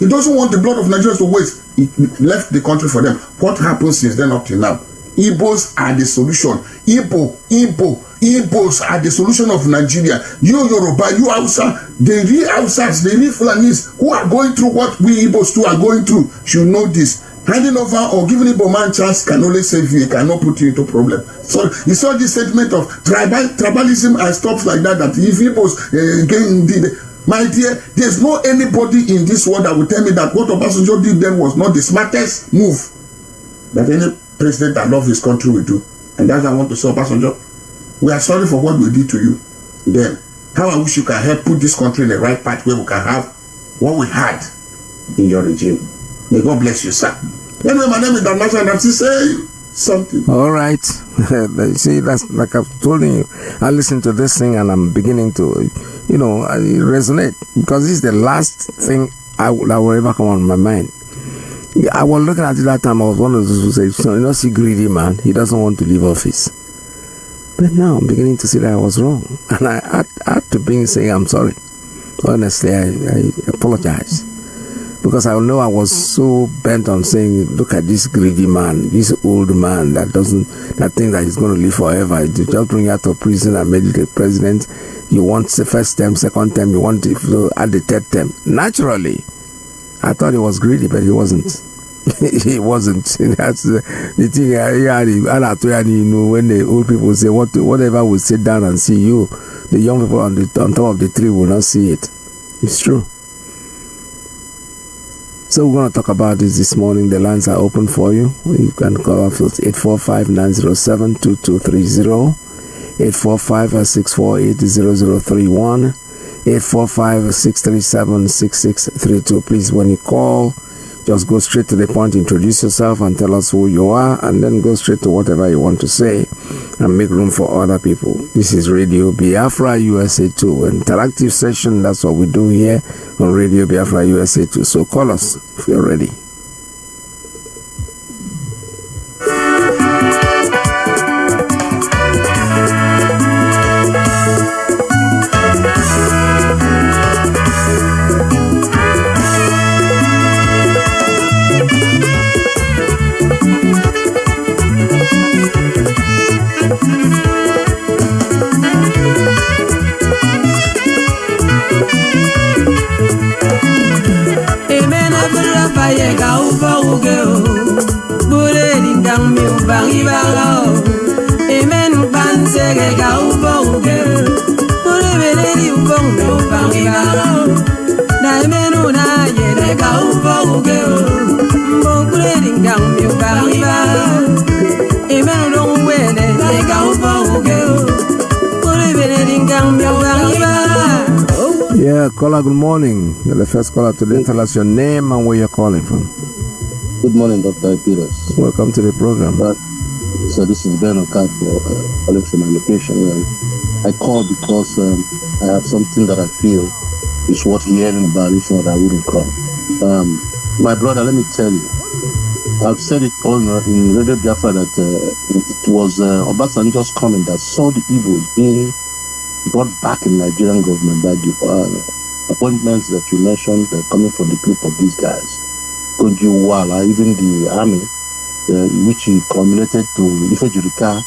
doesn't want the blood of Nigerians to waste. He left the country for them. What happened since then up till now? Igbos are the solution. Igbos are the solution of Nigeria. You Yoruba, you Hausa, the real Hausas, the real Fulanis who are going through what we Igbos too are going through should know this. Handing over or giving Igbo man chance can only save you. It cannot put you into problem. So you saw this statement of tribalism and stuff like that. That if Igbos my dear, there's no anybody in this world that will tell me that what Obasanjo did then was not the smartest move that any president that loves his country will do. And that's what I want to say, Obasanjo. We are sorry for what we did to you. Then, how I wish you can help put this country in the right path where we can have what we had in your regime. May God bless you, sir. Anyway, my name is Damasha, and I'm still saying something. All right. See, that's like I've told you. I listen to this thing and I'm beginning to, resonate, because this is the last thing that will ever come on my mind. I was looking at it that time. I was one of those who said, see, greedy man, he doesn't want to leave office. But now I'm beginning to see that I was wrong. And I had to say I'm sorry. Honestly, I apologize. Because I know I was so bent on saying, look at this greedy man, this old man that thinks that he's going to live forever. You just bring you out of prison and made you the president. You want the first term, second term, you want to add the third term. Naturally, I thought he was greedy, but he wasn't. He wasn't. That's the thing. When the old people say, whatever will sit down and see you, the young people on top of the tree will not see it. It's true. So we're going to talk about this morning. The lines are open for you. You can call us 845-907-2230, 845-648-0031, 845-637-6632. Please, when you call, just go straight to the point, introduce yourself and tell us who you are, and then go straight to whatever you want to say and make room for other people. This is Radio Biafra USA 2, an interactive session. That's what we do here on Radio Biafra USA 2. So call us if you're ready. Go caller, good morning. You're the first caller today. Tell us your name and where you're calling from. Good morning, Dr. Peters. Welcome to the program. So this is Ben Okat for calling from my location. I called because I have something that I feel is worth hearing about. If not, I wouldn't call. My brother, let me tell you, I've said it on in Radio Biafra that it was Obasanjo's comment that saw the Igbos being brought back in Nigerian government by the appointments that you mentioned coming from the group of these guys. Koju Wala, even the army, which he culminated to Ife Jurika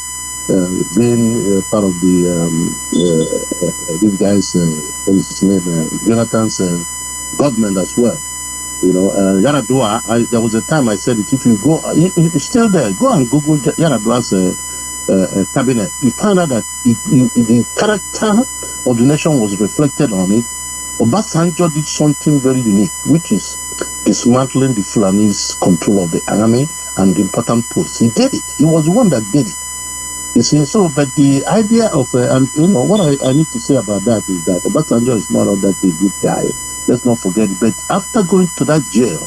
being part of the these guys, what is his name, Jonathan's government as well. You know, Yaradua, there was a time I said it, if you go, it's still there, go and Google Yaradua's cabinet. You find out that the character of the nation was reflected on it. Obasanjo did something very unique, which is dismantling the Fulani's control of the army and the important posts. He did it. He was the one that did it. You see, so, but the idea of, and you know, what I need to say about that is that Obasanjo is not all that a good guy. Let's not forget it. But after going to that jail,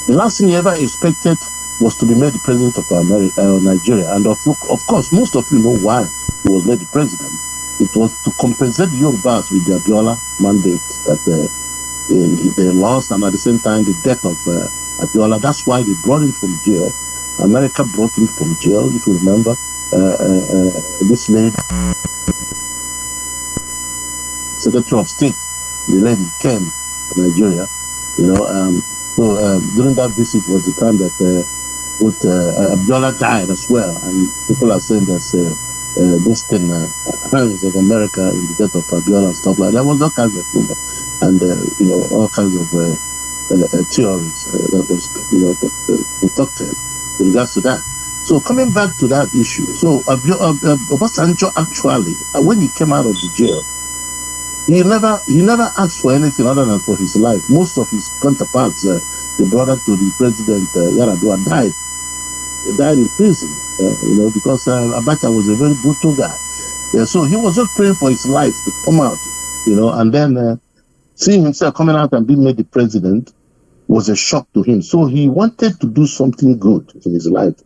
the last thing he ever expected was to be made the president of Nigeria. And of course, most of you know why he was made the president. It was to compensate the Yorubas with the Abiola mandate that they lost, and at the same time, the death of Abiola. That's why they brought him from jail. America brought him from jail, if you remember. This lady, Secretary of State, the lady came to Nigeria, you know. During that visit was the time that Abiola died as well, and people are saying there's this thing, hands of America in the death of Abiola and stuff like that. There was all kinds of rumors and you know, all kinds of theories that was, you know, concocted in regards to that. So coming back to that issue, so Obasanjo actually, when he came out of the jail, he never asked for anything other than for his life. Most of his counterparts, the brother to the president Yaradua, died. He died in prison, you know, because Abacha was a very brutal guy. So he was just praying for his life to come out, you know, and then seeing himself coming out and being made the president was a shock to him. So he wanted to do something good in his life,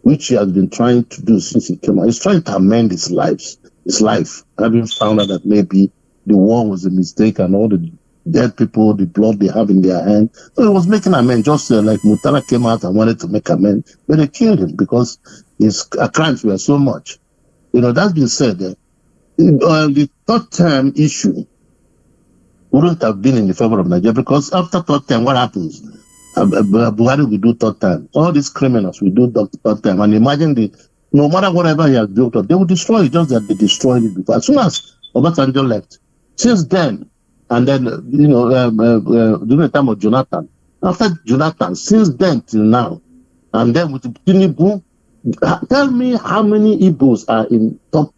which he has been trying to do since he came out. He's trying to amend his life, having found out that maybe the war was a mistake and all the dead people, the blood they have in their hand. So he was making amends, just like Mutara came out and wanted to make amends, but they killed him because his crimes were so much. You know, that's been said. The third term issue wouldn't have been in the favor of Nigeria, because after third term, what happens? Buhari will do third time. All these criminals will do third time. And imagine no matter whatever he has built up, they will destroy it, just that they destroyed it before. As soon as Obasanjo left, since then, and then, you know, during the time of Jonathan, after Jonathan, since then till now, and then with Tinubu, tell me how many Igbos are in top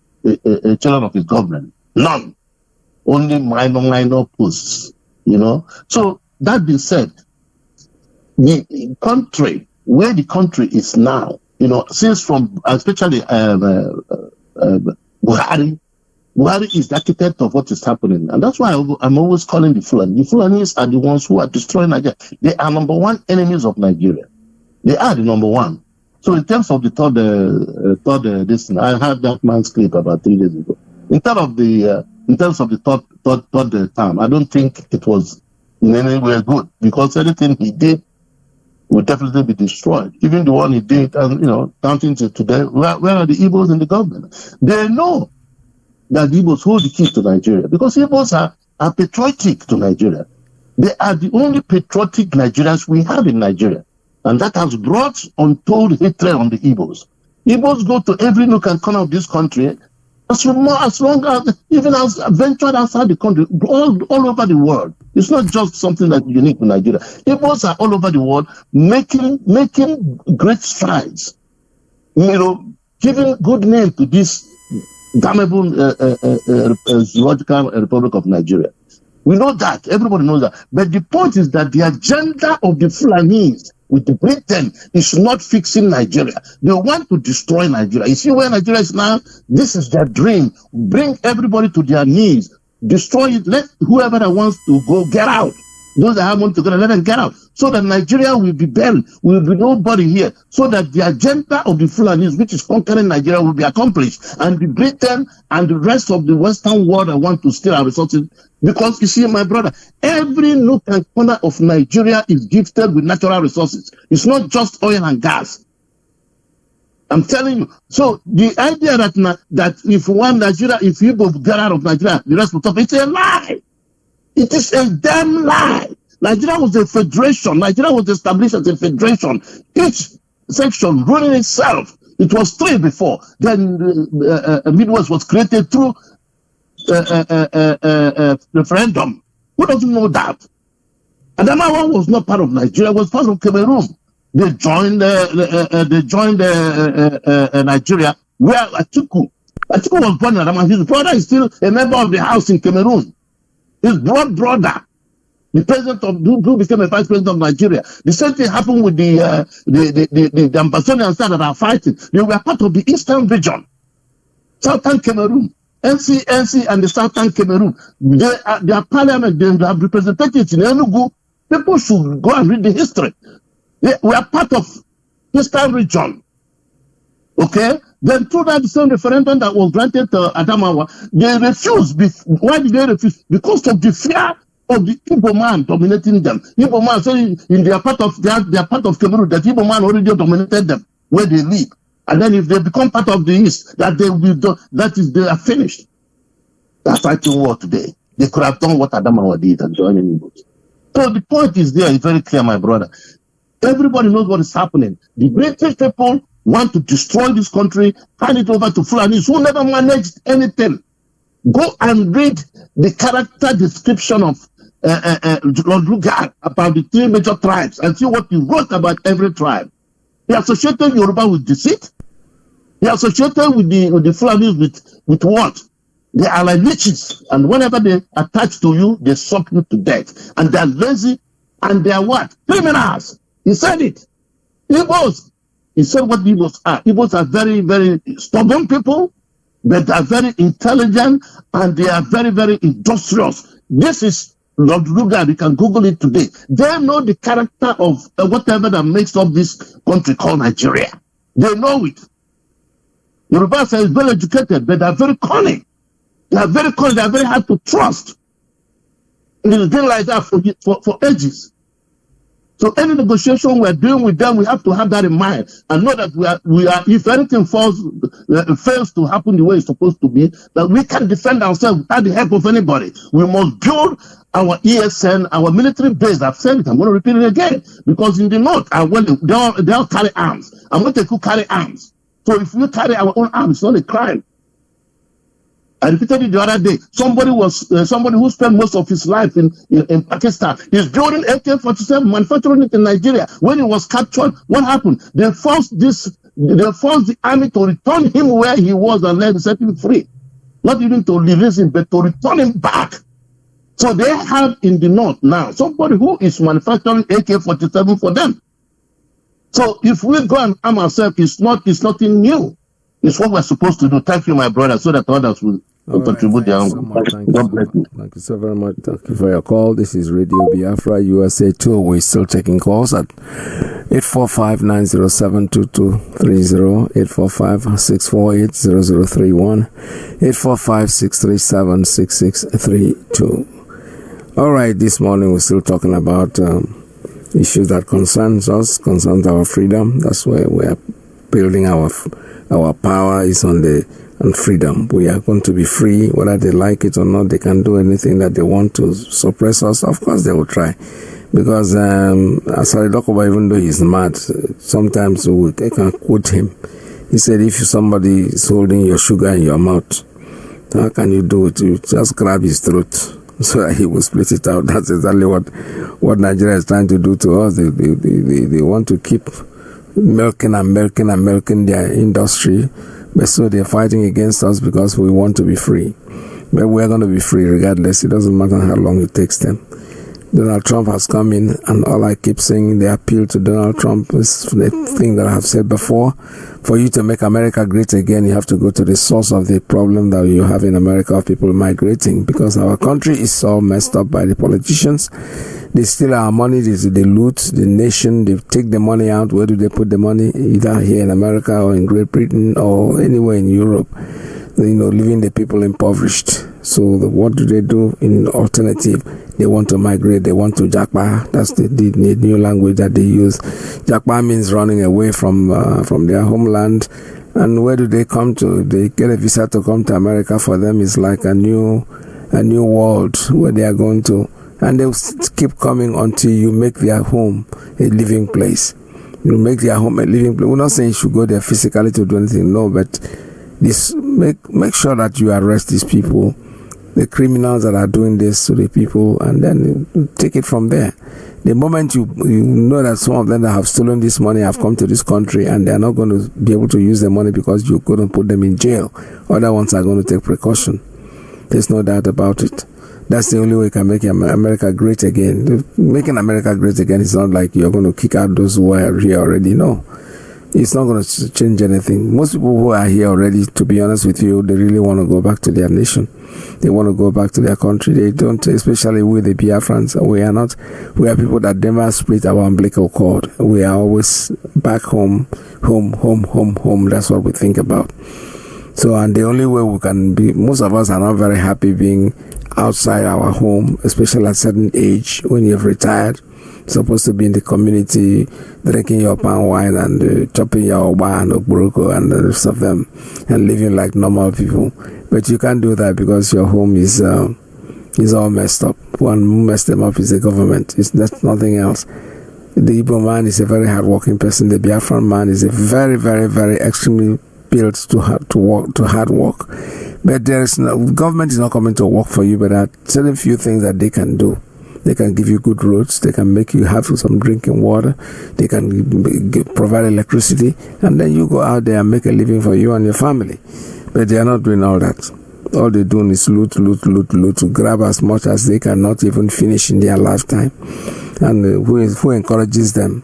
children of his government? None. Only minor posts, you know. So, that being said, the country, where the country is now, you know, since from, especially Buhari is the architect of what is happening. And that's why I'm always calling the Fulani. The Fulanis are the ones who are destroying Nigeria. They are number one enemies of Nigeria. They are the number one. So in terms of the third this, I had that man's clip about 3 days ago. In terms of the third term, I don't think it was in any way good, because anything he did will definitely be destroyed. Even the one he did, and you know, counting to today, where are the Igbos in the government? They know that the Igbos hold the key to Nigeria, because Igbos are patriotic to Nigeria. They are the only patriotic Nigerians we have in Nigeria. And that has brought untold hatred on the Igbos. Igbos go to every nook and corner of this country, as long as, even as ventured outside the country, all over the world. It's not just something that's unique to Nigeria. Igbos are all over the world making great strides. You know, giving good name to this damnable zoological Republic of Nigeria. We know that. Everybody knows that. But the point is that the agenda of the Fulanis with the Britain is not fixing Nigeria. They want to destroy Nigeria. You see where Nigeria is now? This is their dream. Bring everybody to their knees. destroy it. Let whoever that wants to go get out. Those that have money to go, let them get out. So that Nigeria will be buried. Will be nobody here. So that the agenda of the Fulanis, which is conquering Nigeria, will be accomplished. And the Britain and the rest of the Western world that want to steal our resources. Because you see, my brother, every nook and corner of Nigeria is gifted with natural resources. It's not just oil and gas. I'm telling you. So the idea that if one Nigeria, if you both get out of Nigeria, the rest will stop, it's a lie. It is a damn lie. Nigeria was a federation. Nigeria was established as a federation. Each section running itself. It was 3 before. Then Midwest was created through referendum. Who doesn't know that? Adamawa was not part of Nigeria. It was part of Cameroon. They joined Nigeria, where Atiku was born in Adamawa. His brother is still a member of the house in Cameroon. His brother, the president of who became a vice president of Nigeria. The same thing happened with the Ambazonians that are fighting. They were part of the eastern region, southern Cameroon. NC and the southern Cameroon. Their parliament, they have representatives in Enugu. People should go and read the history. We are part of eastern region. Okay? Then through that same referendum that was granted to Adamawa, they refused. Why did they refuse? Because of the fear of the Igbo man dominating them. Igbo man saying in their part of Cameroon that Igbo man already dominated them where they live. And then if they become part of the East, that they are finished. That's fighting war today. They could have done what Adamawa did and joined in Igbo. So the point is there, it's very clear, my brother. Everybody knows what is happening. The British people want to destroy this country, hand it over to Fulanis who never managed anything. Go and read the character description of Lord Lugard about the 3 major tribes and see what he wrote about every tribe. He associated Yoruba with deceit. He associated with the Fulanis with what? They are like leeches, and whenever they attach to you, they suck you to death. And they are lazy, and they are what? Criminals. He said it. Igbos. He said what the Igbos are. Igbos are very, very stubborn people, but they are very intelligent, and they are very, very industrious. This is Lord Lugard. You can Google it today. They know the character of whatever that makes up this country called Nigeria. They know it. Yoruba is well educated, but they are very cunning. They are very cunning. They are very hard to trust. And it's been like that for ages. So any negotiation we're doing with them, we have to have that in mind and know that we are. If anything fails to happen the way it's supposed to be, that we can defend ourselves without the help of anybody. We must build our ESN, our military base. I've said it. I'm going to repeat it again because in the north, they all carry arms. I'm going to carry arms. So if we carry our own arms, it's not a crime. I repeated it the other day. Somebody who spent most of his life in Pakistan is building AK-47, manufacturing it in Nigeria. When he was captured, what happened? They forced the army to return him where he was and let him set him free. Not even to release him, but to return him back. So they have in the north now somebody who is manufacturing AK-47 for them. So if we go and arm ourselves, it's nothing new. It's what we're supposed to do. Thank you, my brother, so that others will contribute their own. God bless you. Thank you so very much. Thank you for your call. This is Radio Biafra USA 2. We're still taking calls at 845-907-2230, 845-648-0031, 845-637-6632. All right, this morning we're still talking about issues that concerns us, concerns our freedom. That's where we are building our power is on freedom. We are going to be free, whether they like it or not. They can do anything that they want to suppress us. Of course, they will try. Because Asari Dokuba, even though he's mad, sometimes they can quote him. He said, if somebody is holding your sugar in your mouth, how can you do it? You just grab his throat so that he will split it out. That's exactly what Nigeria is trying to do to us. They want to keep milking their industry, but so they're fighting against us because we want to be free. But we're going to be free regardless. It doesn't matter how long it takes them. Donald Trump has come in, and all I keep saying, the appeal to Donald Trump is the thing that I have said before. For you to make America great again, you have to go to the source of the problem that you have in America of people migrating, because our country is all messed up by the politicians. They steal our money, they loot the nation, they take the money out. Where do they put the money? Either here in America or in Great Britain or anywhere in Europe, leaving the people impoverished. So what do they do in alternative? They want to migrate, they want to Jakpa. That's the new language that they use. Jakpa means running away from their homeland. And where do they come to? They get a visa to come to America. For them, it's like a new world where they are going to. And they'll keep coming until you make their home a living place. You make their home a living place. We're not saying you should go there physically to do anything, no, but this make sure that you arrest these people, the criminals that are doing this to the people, and then take it from there. The moment you know that some of them that have stolen this money have come to this country and they are not going to be able to use the money because you're going to put them in jail, other ones are going to take precaution. There's no doubt about it. That's the only way you can make America great again. Making America great again is not like you're going to kick out those who are here already. No. It's not going to change anything. Most people who are here already, to be honest with you, they really want to go back to their nation. They want to go back to their country. They don't, especially with the Biafrans. We are people that never split our umbilical cord. We are always back home. That's what we think about. So, and the only way we can be, most of us are not very happy being outside our home, especially at a certain age when you've retired. Supposed to be in the community, drinking your palm wine and chopping your oba and obroko and the rest of them, and living like normal people. But you can't do that because your home is all messed up. One who messed them up is the government. That's nothing else. The Igbo man is a very hard-working person. The Biafran man is a very, very, very extremely built to hard work. But government is not coming to work for you, but there are certain few things that they can do. They can give you good roads. They can make you have some drinking water. They can provide electricity. And then you go out there and make a living for you and your family. But they are not doing all that. All they're doing is loot, to grab as much as they can, not even finish in their lifetime. And who encourages them?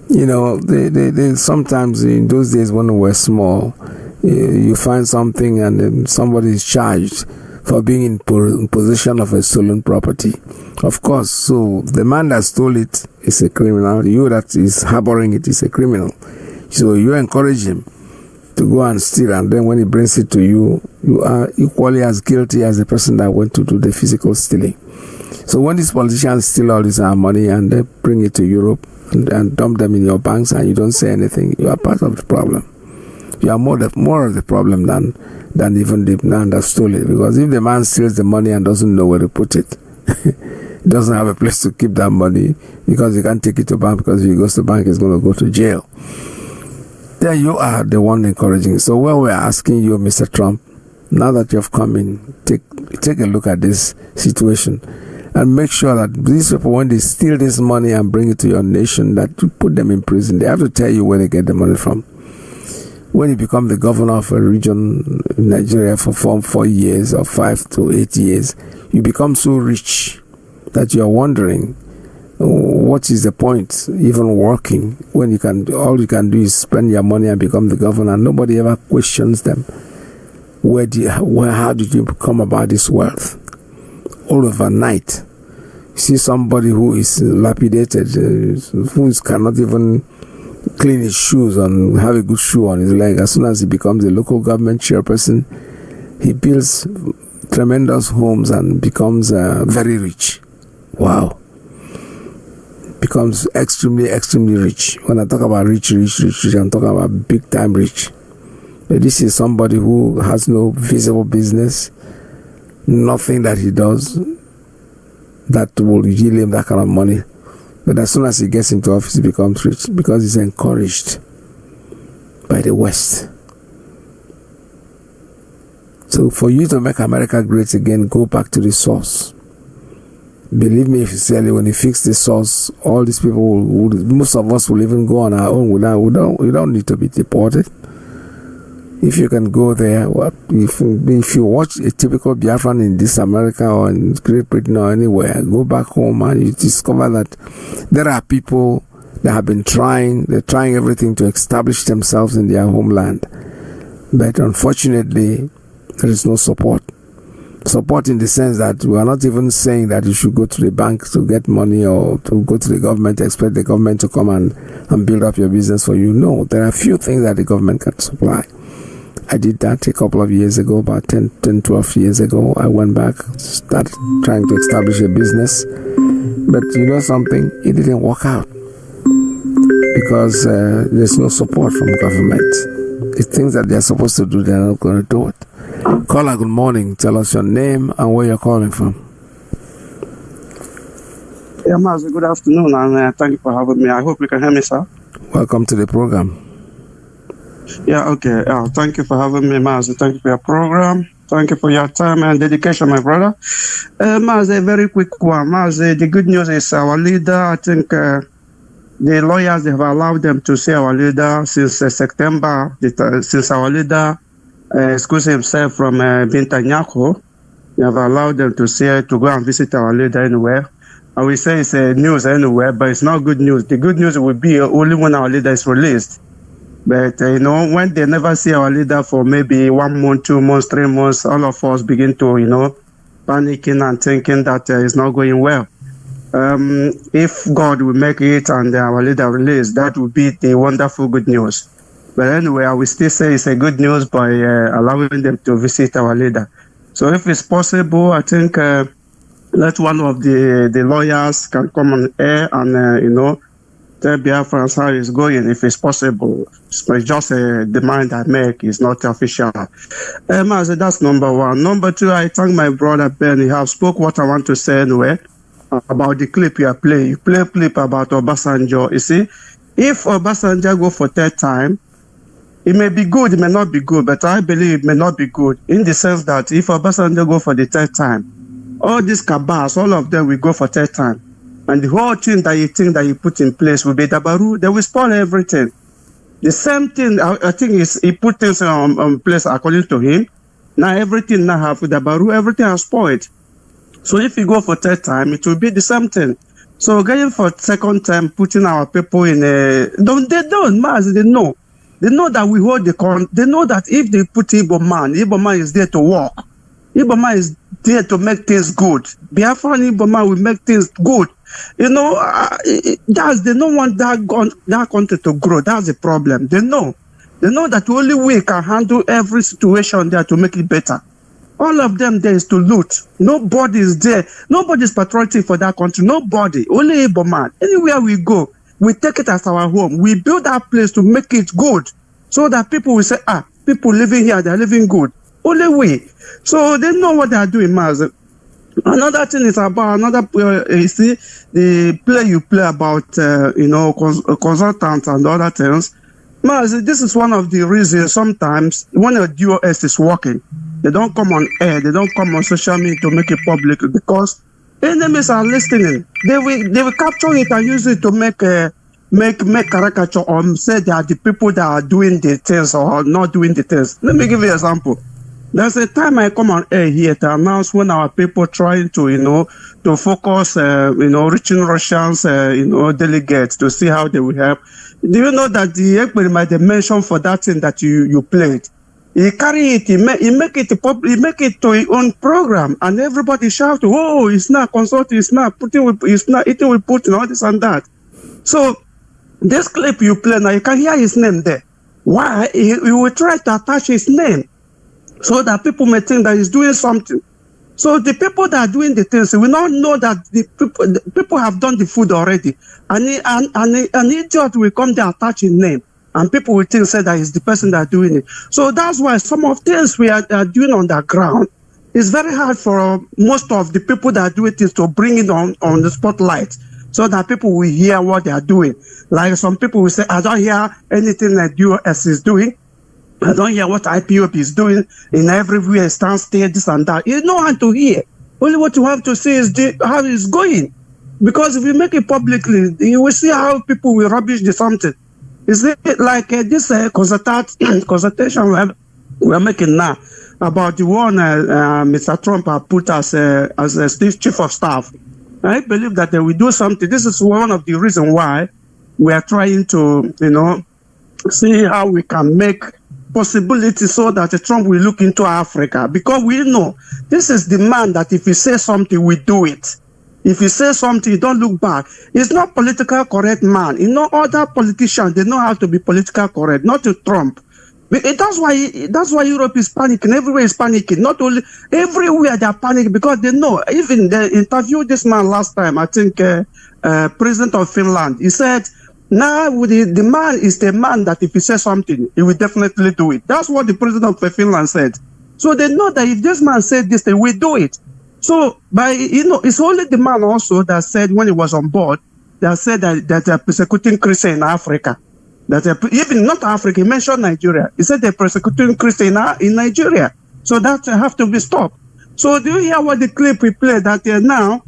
They sometimes in those days when we were small, you find something and then somebody is charged for being in possession of a stolen property. Of course, so the man that stole it is a criminal. You that is harboring it is a criminal. So you encourage him to go and steal, and then when he brings it to you, you are equally as guilty as the person that went to do the physical stealing. So when these politicians steal all this money and they bring it to Europe and dump them in your banks and you don't say anything, you are part of the problem. You are more of the problem than even the man that stole it. Because if the man steals the money and doesn't know where to put it, he doesn't have a place to keep that money because he can't take it to bank, because if he goes to bank, he's going to go to jail. Then you are the one encouraging. So when we're asking you, Mr. Trump, now that you've come in, take a look at this situation and make sure that these people, when they steal this money and bring it to your nation, that you put them in prison. They have to tell you where they get the money from. When you become the governor of a region in Nigeria for 4 years or 5 to 8 years, you become so rich that you are wondering, what is the point even working when all you can do is spend your money and become the governor? Nobody ever questions them. How did you come about this wealth? All overnight, you see somebody who is lapidated, who cannot even clean his shoes and have a good shoe on his leg. As soon as he becomes a local government chairperson, he builds tremendous homes and becomes very rich. Wow. Becomes extremely, extremely rich. When I talk about rich, I'm talking about big time rich. But this is somebody who has no visible business, nothing that he does that will yield him that kind of money. But as soon as he gets into office, he becomes rich because he's encouraged by the West. So for you to make America great again, go back to the source. Believe me, if you say when you fix the source, all these people, most of us will even go on our own. We don't need to be deported. If you can go there, if you watch a typical Biafran in this America or in Great Britain or anywhere, go back home and you discover that there are people that have been they're trying everything to establish themselves in their homeland. But unfortunately, there is no support. Support in the sense that we are not even saying that you should go to the bank to get money or to go to the government, expect the government to come and build up your business for you. No, there are few things that the government can supply. I did that a couple of years ago, about 10, 12 years ago. I went back, started trying to establish a business. But you know something? It didn't work out because there's no support from government. The things that they're supposed to do, they're not going to do it. Caller, good morning. Tell us your name and where you're calling from. Yeah, Mazi, good afternoon, and thank you for having me. I hope you can hear me, sir. Welcome to the program. Yeah, okay. Thank you for having me, Mazi. Thank you for your program. Thank you for your time and dedication, my brother. Mazi, a very quick one. Mazi, the good news is our leader, I think the lawyers, they have allowed them to see our leader since September, since our leader excused himself from Bintanyaku. They have allowed them to go and visit our leader anywhere. I will say it's news anywhere, but it's not good news. The good news will be only when our leader is released. But, when they never see our leader for maybe 1 month, 2 months, 3 months, all of us begin to, panicking and thinking that it's not going well. If God will make it and our leader released, that would be the wonderful good news. But anyway, I will still say it's a good news by allowing them to visit our leader. So if it's possible, I think let one of the lawyers can come on air and, tell Biafrans how it's going, if it's possible. It's just a demand I make. It's not official. Mazi, that's number one. Number two, I thank my brother Ben. He have spoke what I want to say anyway about the clip you are playing. You play a clip about Obasanjo. You see, if Obasanjo go for third time, it may be good, it may not be good, but I believe it may not be good in the sense that if Obasanjo go for the third time, all these cabals, all of them will go for third time. And the whole thing that you think that you put in place will be Dabaru. They will spoil everything. The same thing, I think, is he put things on place according to him. Now everything now have Dabaru, everything has spoiled. So if you go for third time, it will be the same thing. So going for second time, putting our people in a... They don't, Mazi, they know. They know that we hold the they know that if they put Igbo man is there to work. Igbo man is there to make things good. Biafran Igbo man will make things good. They don't want that country to grow. That's the problem. They know that only we can handle every situation there to make it better. All of them there is to loot. Nobody is there. Nobody is patriotic for that country. Nobody. Only Igbo man. Anywhere we go, we take it as our home. We build that place to make it good, so that people will say, people living here, they're living good. Only we. So they know what they are doing, Mazi. Another thing is about you see, the play you play about, consultants and other things. Mazi, this is one of the reasons sometimes when a DOS is working, they don't come on air, they don't come on social media to make it public because enemies are listening. They will capture it and use it to make caricature or say they are the people that are doing the things or not doing the things. Let me give you an example. There's a time I come on air here to announce when our people trying to, to focus, reaching Russians, delegates to see how they will help. Do you know that the experiment they mentioned for that thing that you played? He carry it, he make it to his own program, and everybody shout, "Oh, it's not consulting, it's not Putin, it's not eating with Putin, all this and that." So this clip you play now, you can hear his name there. Why? He will try to attach his name so that people may think that he's doing something. So the people that are doing the things will not know that the people have done the food already. An idiot will come there, attach his name, and people will think say that it's the person that are doing it. So that's why some of things we are doing on the ground, it's very hard for most of the people that are doing things to bring it on the spotlight so that people will hear what they are doing. Like some people will say, I don't hear anything that US is doing. I don't hear what IPOP is doing in everywhere, stand still, this and that. You know how to hear. Only what you have to see is how it's going. Because if you make it publicly, you will see how people will rubbish the something. Is it like this consultation we are making now about the one Mr. Trump put as a chief of staff. I believe that they will do something. This is one of the reasons why we are trying to, see how we can make possibility so that Trump will look into Africa, because we know this is the man that if he says something, we do it. If he says something, don't look back. He's not political correct man. Other politicians, they know how to be political correct, not to Trump. That's why Europe is panicking. Everywhere is panicking. Not only everywhere they are panicking because they know. Even they interviewed this man last time. I think President of Finland. He said, now the man is the man that if he says something, he will definitely do it. That's what the President of Finland said. So they know that if this man said this, they will do it. So it's only the man also that said when he was on board that said that they're persecuting Christians in Africa. That even not Africa, he mentioned Nigeria. He said they're persecuting Christians in Nigeria. So that have to be stopped. So do you hear what the clip we played that now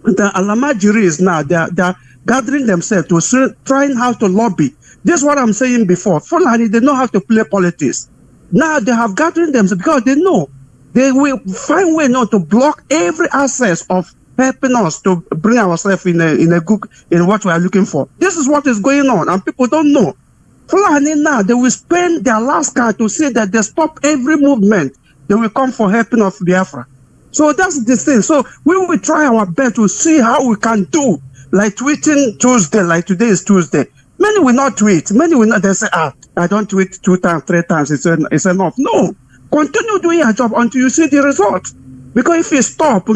the Alamajiris now they're gathering themselves to trying how to lobby. This is what I'm saying before. Fulani, they know how to play politics. Now they have gathering themselves because they know they will find way now to block every access of helping us to bring ourselves in what we are looking for. This is what is going on, and people don't know. Fulani now, they will spend their last card to say that they stop every movement. They will come for helping of Biafra. So that's the thing. So we will try our best to see how we can do, like tweeting Tuesday, like today is Tuesday. Many will not tweet. Many will not. They say, I don't tweet 2 times, 3 times. It's enough. No. Continue doing your job until you see the result. Because if you stop, you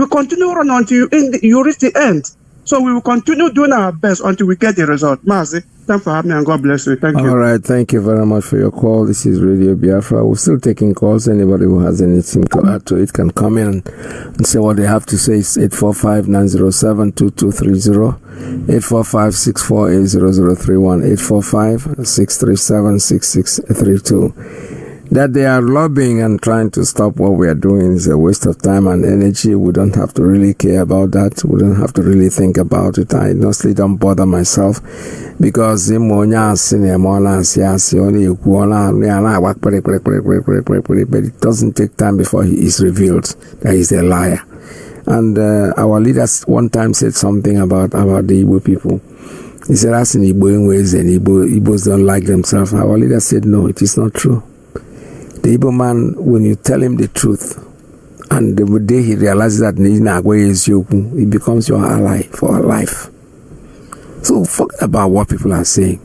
will continue on until you reach the end. So we will continue doing our best until we get the result. Mazi, thanks for having me and God bless you. Thank you. All right. Thank you very much for your call. This is Radio Biafra. We're still taking calls. Anybody who has anything to add to it can come in and say what they have to say. It's 845-907-2230, 845-648-0031, 845-637-6632. That they are lobbying and trying to stop what we are doing is a waste of time and energy. We don't have to really care about that. We don't have to really think about it. I honestly don't bother myself because but it doesn't take time before he is revealed that he's a liar. And our leaders one time said something about the Igbo people. He said, as in Igbo ways and Igbos don't like themselves. Our leader said, no, it is not true. The Igbo man, when you tell him the truth, and the day he realizes that he becomes your ally for life. So forget about what people are saying.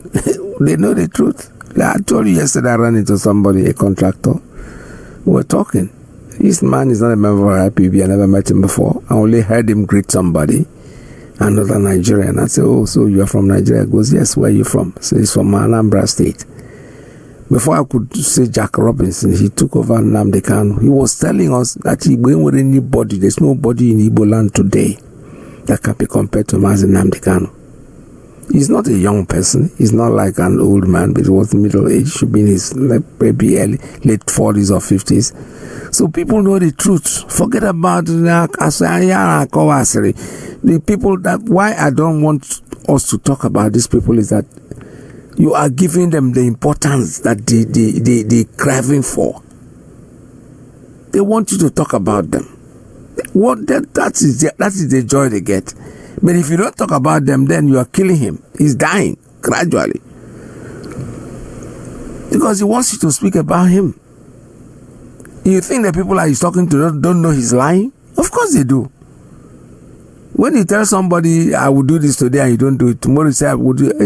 They know the truth. I told you yesterday I ran into somebody, a contractor. We were talking. This man is not a member of IPB. I never met him before. I only heard him greet somebody, another Nigerian. I said, oh, so you are from Nigeria? He goes, yes, where are you from? So he's from Anambra State. Before I could say Jack Robinson, he took over Nnamdi Kanu. He was telling us that he went with anybody. There's nobody in Igbo land today that can be compared to Mazi Nnamdi Kanu. He's not a young person. He's not like an old man, but he was middle age. Should be in his maybe late 40s or 50s. So people know the truth. Forget about the people that. Why I don't want us to talk about these people is that you are giving them the importance that they craving for. They want you to talk about them. That is the joy they get. But if you don't talk about them, then you are killing him. He's dying gradually. Because he wants you to speak about him. You think the people that he's talking to don't know he's lying? Of course they do. When you tell somebody, I will do this today and you don't do it, tomorrow you say, I will do it.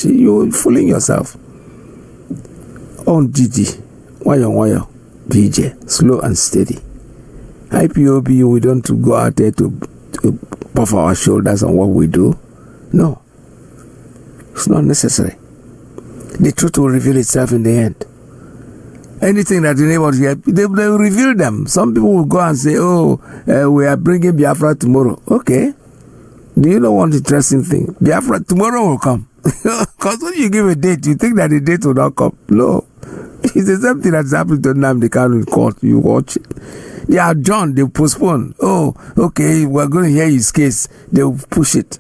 You're fooling yourself. On Didi, wire, BJ, slow and steady. IPOB, we don't go out there to puff our shoulders on what we do. No. It's not necessary. The truth will reveal itself in the end. Anything that the neighbors hear, they will reveal them. Some people will go and say, we are bringing Biafra tomorrow. Okay. Do you know one interesting thing? Biafra tomorrow will come. Because when you give a date, you think that the date will not come. No. It's the same thing that's happening to Nnamdi Kanu in court. You watch it. They adjourn, they postpone. Oh, okay, we're going to hear his case. They will push it.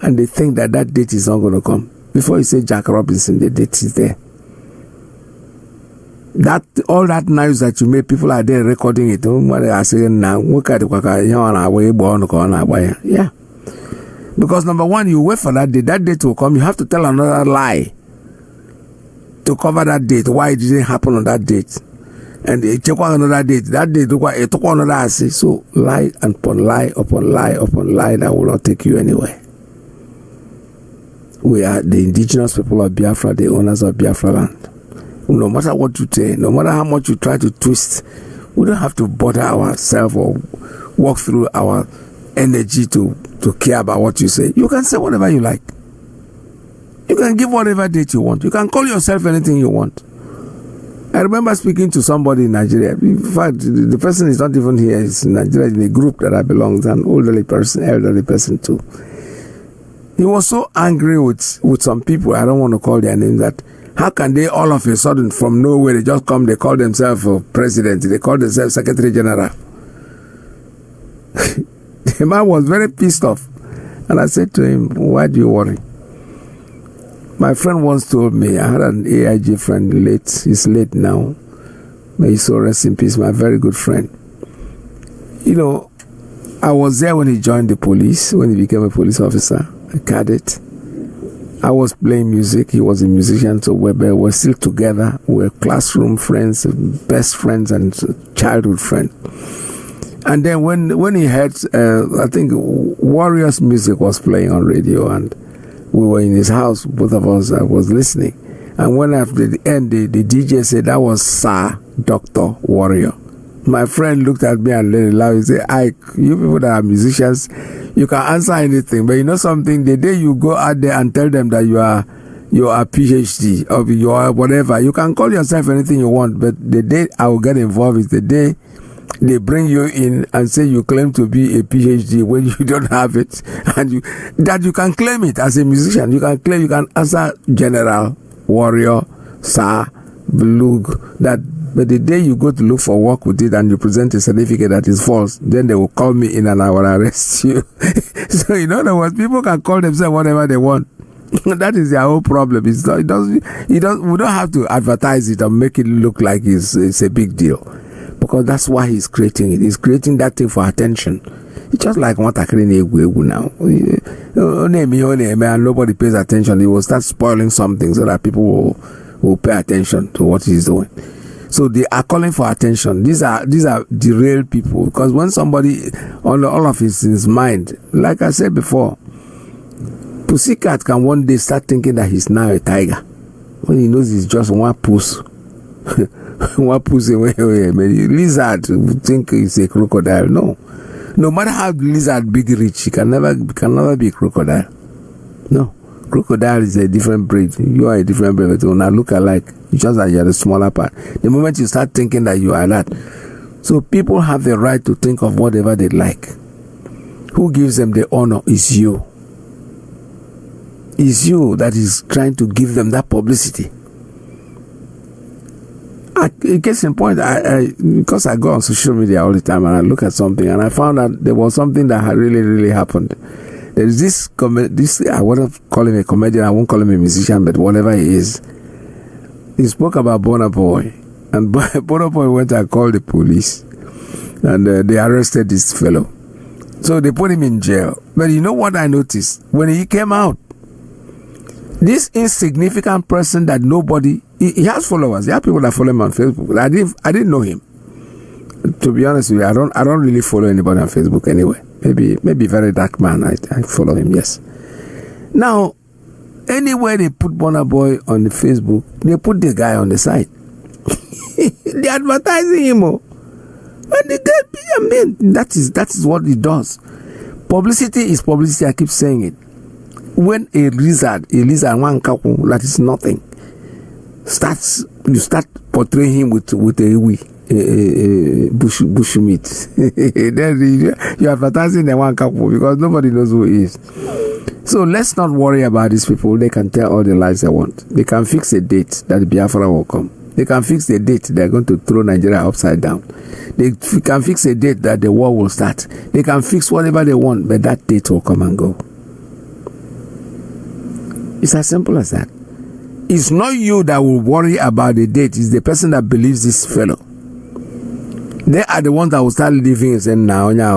And they think that date is not going to come. Before you say Jack Robinson, the date is there. That all that noise that you make, people are there recording it. Are saying now, yeah. Because number one, you wait for that date will come. You have to tell another lie to cover that date. Why it didn't happen on that date? And they check on another date. That date it took another assay. So lie upon lie upon lie upon lie that will not take you anywhere. We are the indigenous people of Biafra, the owners of Biafra land. No matter what you say, no matter how much you try to twist, we don't have to bother ourselves or walk through our energy to care about what you say. You can say whatever you like. You can give whatever date you want. You can call yourself anything you want. I remember speaking to somebody in Nigeria. In fact, the person is not even here. It's in Nigeria, in a group that I belong to, an elderly person too. He was so angry with some people, I don't want to call their name, that how can they all of a sudden from nowhere, they just come, they call themselves president, they call themselves secretary general. The man was very pissed off. And I said to him, why do you worry? My friend once told me, I had an AIG friend, he's late now. May his soul rest in peace, my very good friend. You know, I was there when he joined the police, when he became a police officer, a cadet. I was playing music, he was a musician, so we were still together. We were classroom friends, best friends, and childhood friends. And then when he heard, I think Warriors music was playing on radio, and we were in his house, both of us, I was listening. And when after the end, the DJ said, that was Sir Dr. Warrior. My friend looked at me and let it laugh. He said, Ike, you people that are musicians, you can answer anything. But you know something, the day you go out there and tell them that you are PhD or you are whatever, you can call yourself anything you want. But the day I will get involved is the day they bring you in and say you claim to be a PhD when you don't have it, and you can claim it as a musician. You can claim, you can answer General, Warrior, Sir, Blug, that. But the day you go to look for work with it and you present a certificate that is false, then they will call me in and I will arrest you. So in other words, people can call themselves whatever they want. That is their whole problem. We don't have to advertise it and make it look like it's a big deal. Because that's why he's creating it. He's creating that thing for attention. It's just like what now. And nobody pays attention. He will start spoiling something so that people will pay attention to what he's doing. So they are calling for attention. These are the real people. Because when somebody, all of it in his mind, like I said before, Pussycat can one day start thinking that he's now a tiger. When he knows he's just one puss. One pussy. Lizard would think he's a crocodile. No. No matter how lizard big rich, he can never be a crocodile. No. Crocodile is a different breed. You are a different breed, but when I look alike, it's just that you're the smaller part. The moment you start thinking that you are that, so people have the right to think of whatever they like. Who gives them the honor is you. It's you that is trying to give them that publicity. It gets in point, because I go on social media all the time and I look at something and I found out there was something that had really, really happened. There is this, I won't call him a comedian, I won't call him a musician, but whatever he is. He spoke about Burna Boy. And Burna Boy went and called the police. And they arrested this fellow. So they put him in jail. But you know what I noticed? When he came out, this insignificant person that nobody, he has followers. There are people that follow him on Facebook. I didn't know him. To be honest with you, I don't really follow anybody on Facebook anyway. Maybe very dark man. I follow him, yes. Now, anywhere they put Burna Boy on the Facebook, they put the guy on the side. They're advertising him. And the guy, I mean, that is what he does. Publicity is publicity, I keep saying it. When a lizard, one couple, that is nothing, you start portraying him with a bush meat. Then you're advertising the one couple because nobody knows who he is. So let's not worry about these people. They can tell all the lies they want. They can fix a date that Biafra will come. They can fix the date they're going to throw Nigeria upside down. They can fix a date that the war will start. They can fix whatever they want, but that date will come and go. It's as simple as that. It's not you that will worry about the date. It's the person that believes this fellow. They are the ones that will start living and saying, now, yeah.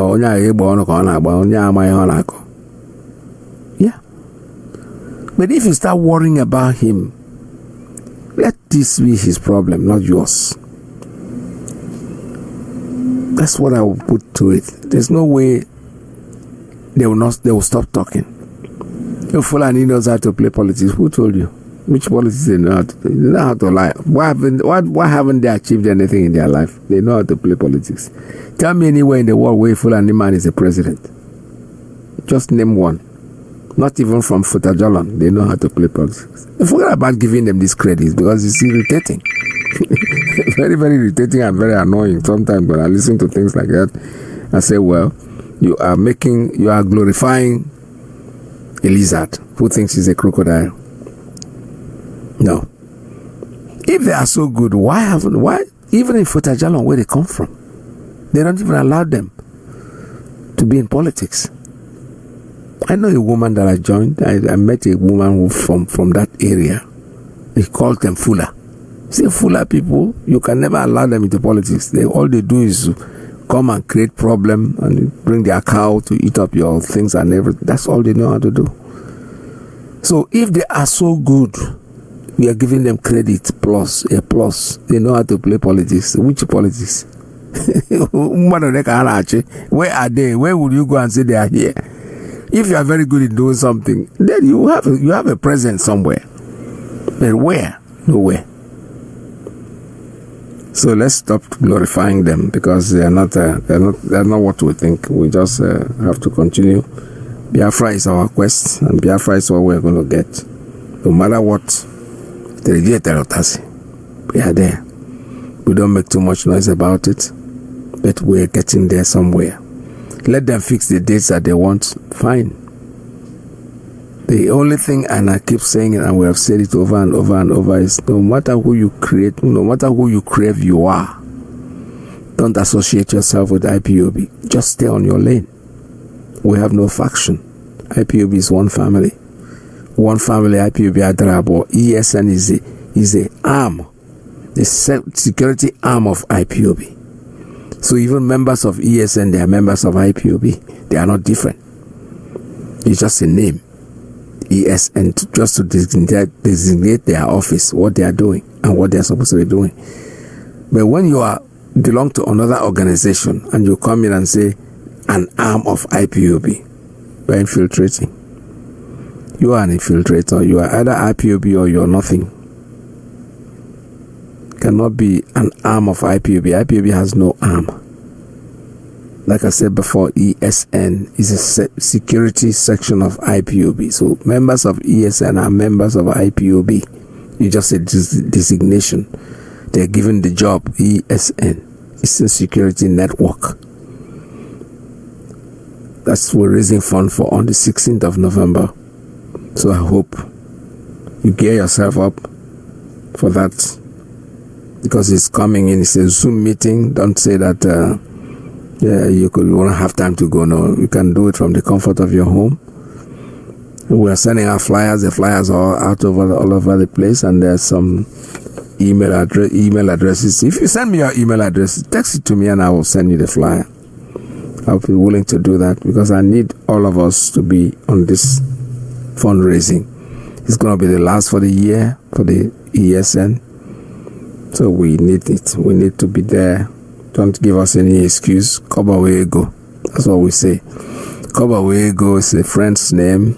But if you start worrying about him, let this be his problem, not yours. That's what I will put to it. There's no way they will stop talking. If Fulani knows how to play politics, who told you? Which politics they know how to play? They know how to lie. Why haven't they achieved anything in their life? They know how to play politics. Tell me anywhere in the world where Fulani man is a president. Just name one. Not even from Futajalan. They know how to play politics. Forget about giving them these credits because it's irritating. Very, very irritating and very annoying. Sometimes when I listen to things like that, I say, well, you are glorifying a lizard who thinks he's a crocodile. No. If they are so good, why even in Futajalan where they come from, they don't even allow them to be in politics. I know a woman that I joined. I met a woman from that area. He called them Fula. See, Fula people, you can never allow them into politics. All they do is come and create problem and bring their cow to eat up your things and everything. That's all they know how to do. So if they are so good, we are giving them credit plus. They know how to play politics. Which politics? Where are they? Where would you go and say they are here? If you are very good in doing something, then you have a presence somewhere. But where? Nowhere. So let's stop glorifying them because they're not what we think. We just have to continue. Biafra is our quest, and Biafra is what we're going to get. No matter what, we are there. We don't make too much noise about it, but we're getting there somewhere. Let them fix the dates that they want. Fine. The only thing, and I keep saying it, and we have said it over and over and over, is no matter who you create, no matter who you crave you are, don't associate yourself with IPOB. Just stay on your lane. We have no faction. IPOB is one family. One family, IPOB Adrabo. ESN is a arm, the security arm of IPOB. So even members of ESN, they are members of IPOB. They are not different. It's just a name. ESN, just to designate their office, what they are doing, and what they are supposed to be doing. But when you belong to another organization, and you come in and say, an arm of IPOB, you are infiltrating. You are an infiltrator. You are either IPOB or you are nothing. Cannot be an arm of IPOB. IPOB has no arm. Like I said before, ESN is a security section of IPOB. So members of ESN are members of IPOB. You just say designation. They're given the job, ESN. It's a security network. That's what we're raising funds for on the 16th of November. So I hope you gear yourself up for that. Because it's coming in, it's a Zoom meeting. Don't say that you won't have time to go. No, you can do it from the comfort of your home. We are sending out flyers. The flyers are out all over the place, and there's some email addresses. If you send me your email address, text it to me, and I will send you the flyer. I'll be willing to do that because I need all of us to be on this fundraising. It's going to be the last for the year for the ESN. So we need it. We need to be there. Don't give us any excuse. Koba we go. That's what we say. Koba we go is a friend's name.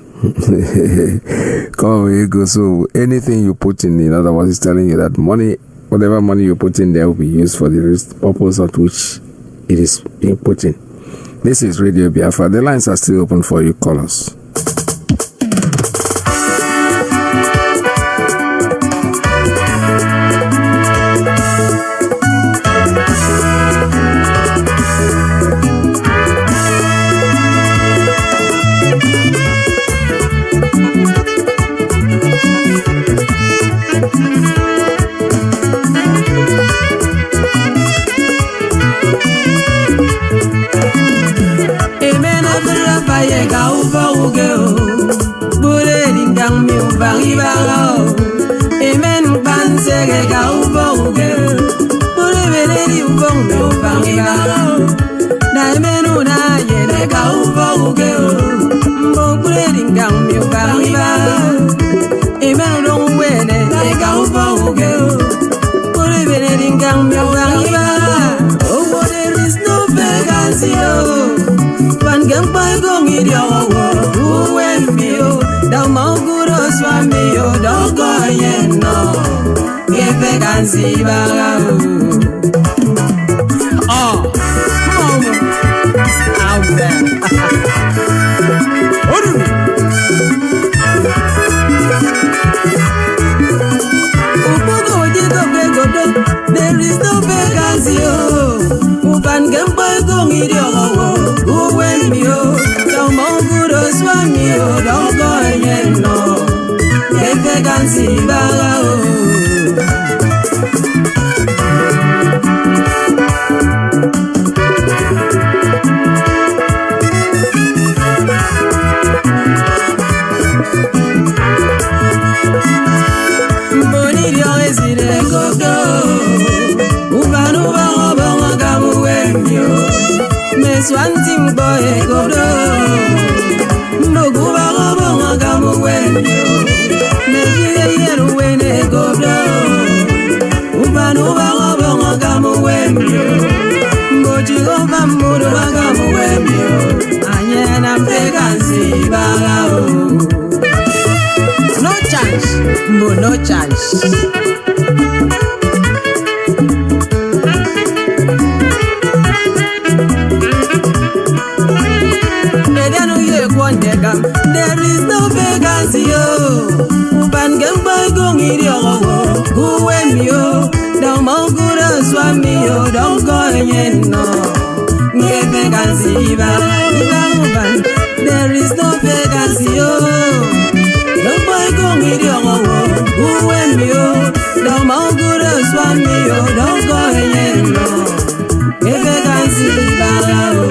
Koba we go. So anything you put in other words, is telling you that money, whatever money you put in there will be used for the purpose at which it is being put in. This is Radio Biafra. The lines are still open for you. Call us. ibao. Amen bansege ga uboge. Pulebele ubong me ubang ibao. Na amen una yene ga uboge. Mbong puleding gang me ubang ibao. Amen don't wene ga uboge. Pulebele gang me ubang ibao. Oh, there is no vacancy. Pan gang by gong idio. Who went me? Da manguro swami yo dogo yeno ye vacancy baga oh mama out there upogo jigo begodo there is no vacancy oh upan gemba gongi dio who went me oh da manguro swami yo dogo yeno ye vacancy baga Boni dio esire gogo Ubanu bango bango gamu wemyo Meswanti mboye godo Mbogu bango bango gamu wemyo Mefile yeru wene godo Ubanu bango bango gamu wemyo Mboji gomba muru gamu wemyo Anyena vacancy baga no chance, no chance. There is no vacancy, oh. Uban gamba gong idio, go em yo. Down mangura swami yo, don't go yen no. Nye vacancy, uban. There is no vacancy, oh. Don't boy gong idio, go em yo. Down mangura swami yo, don't go yen no. Nye vacancy, oh.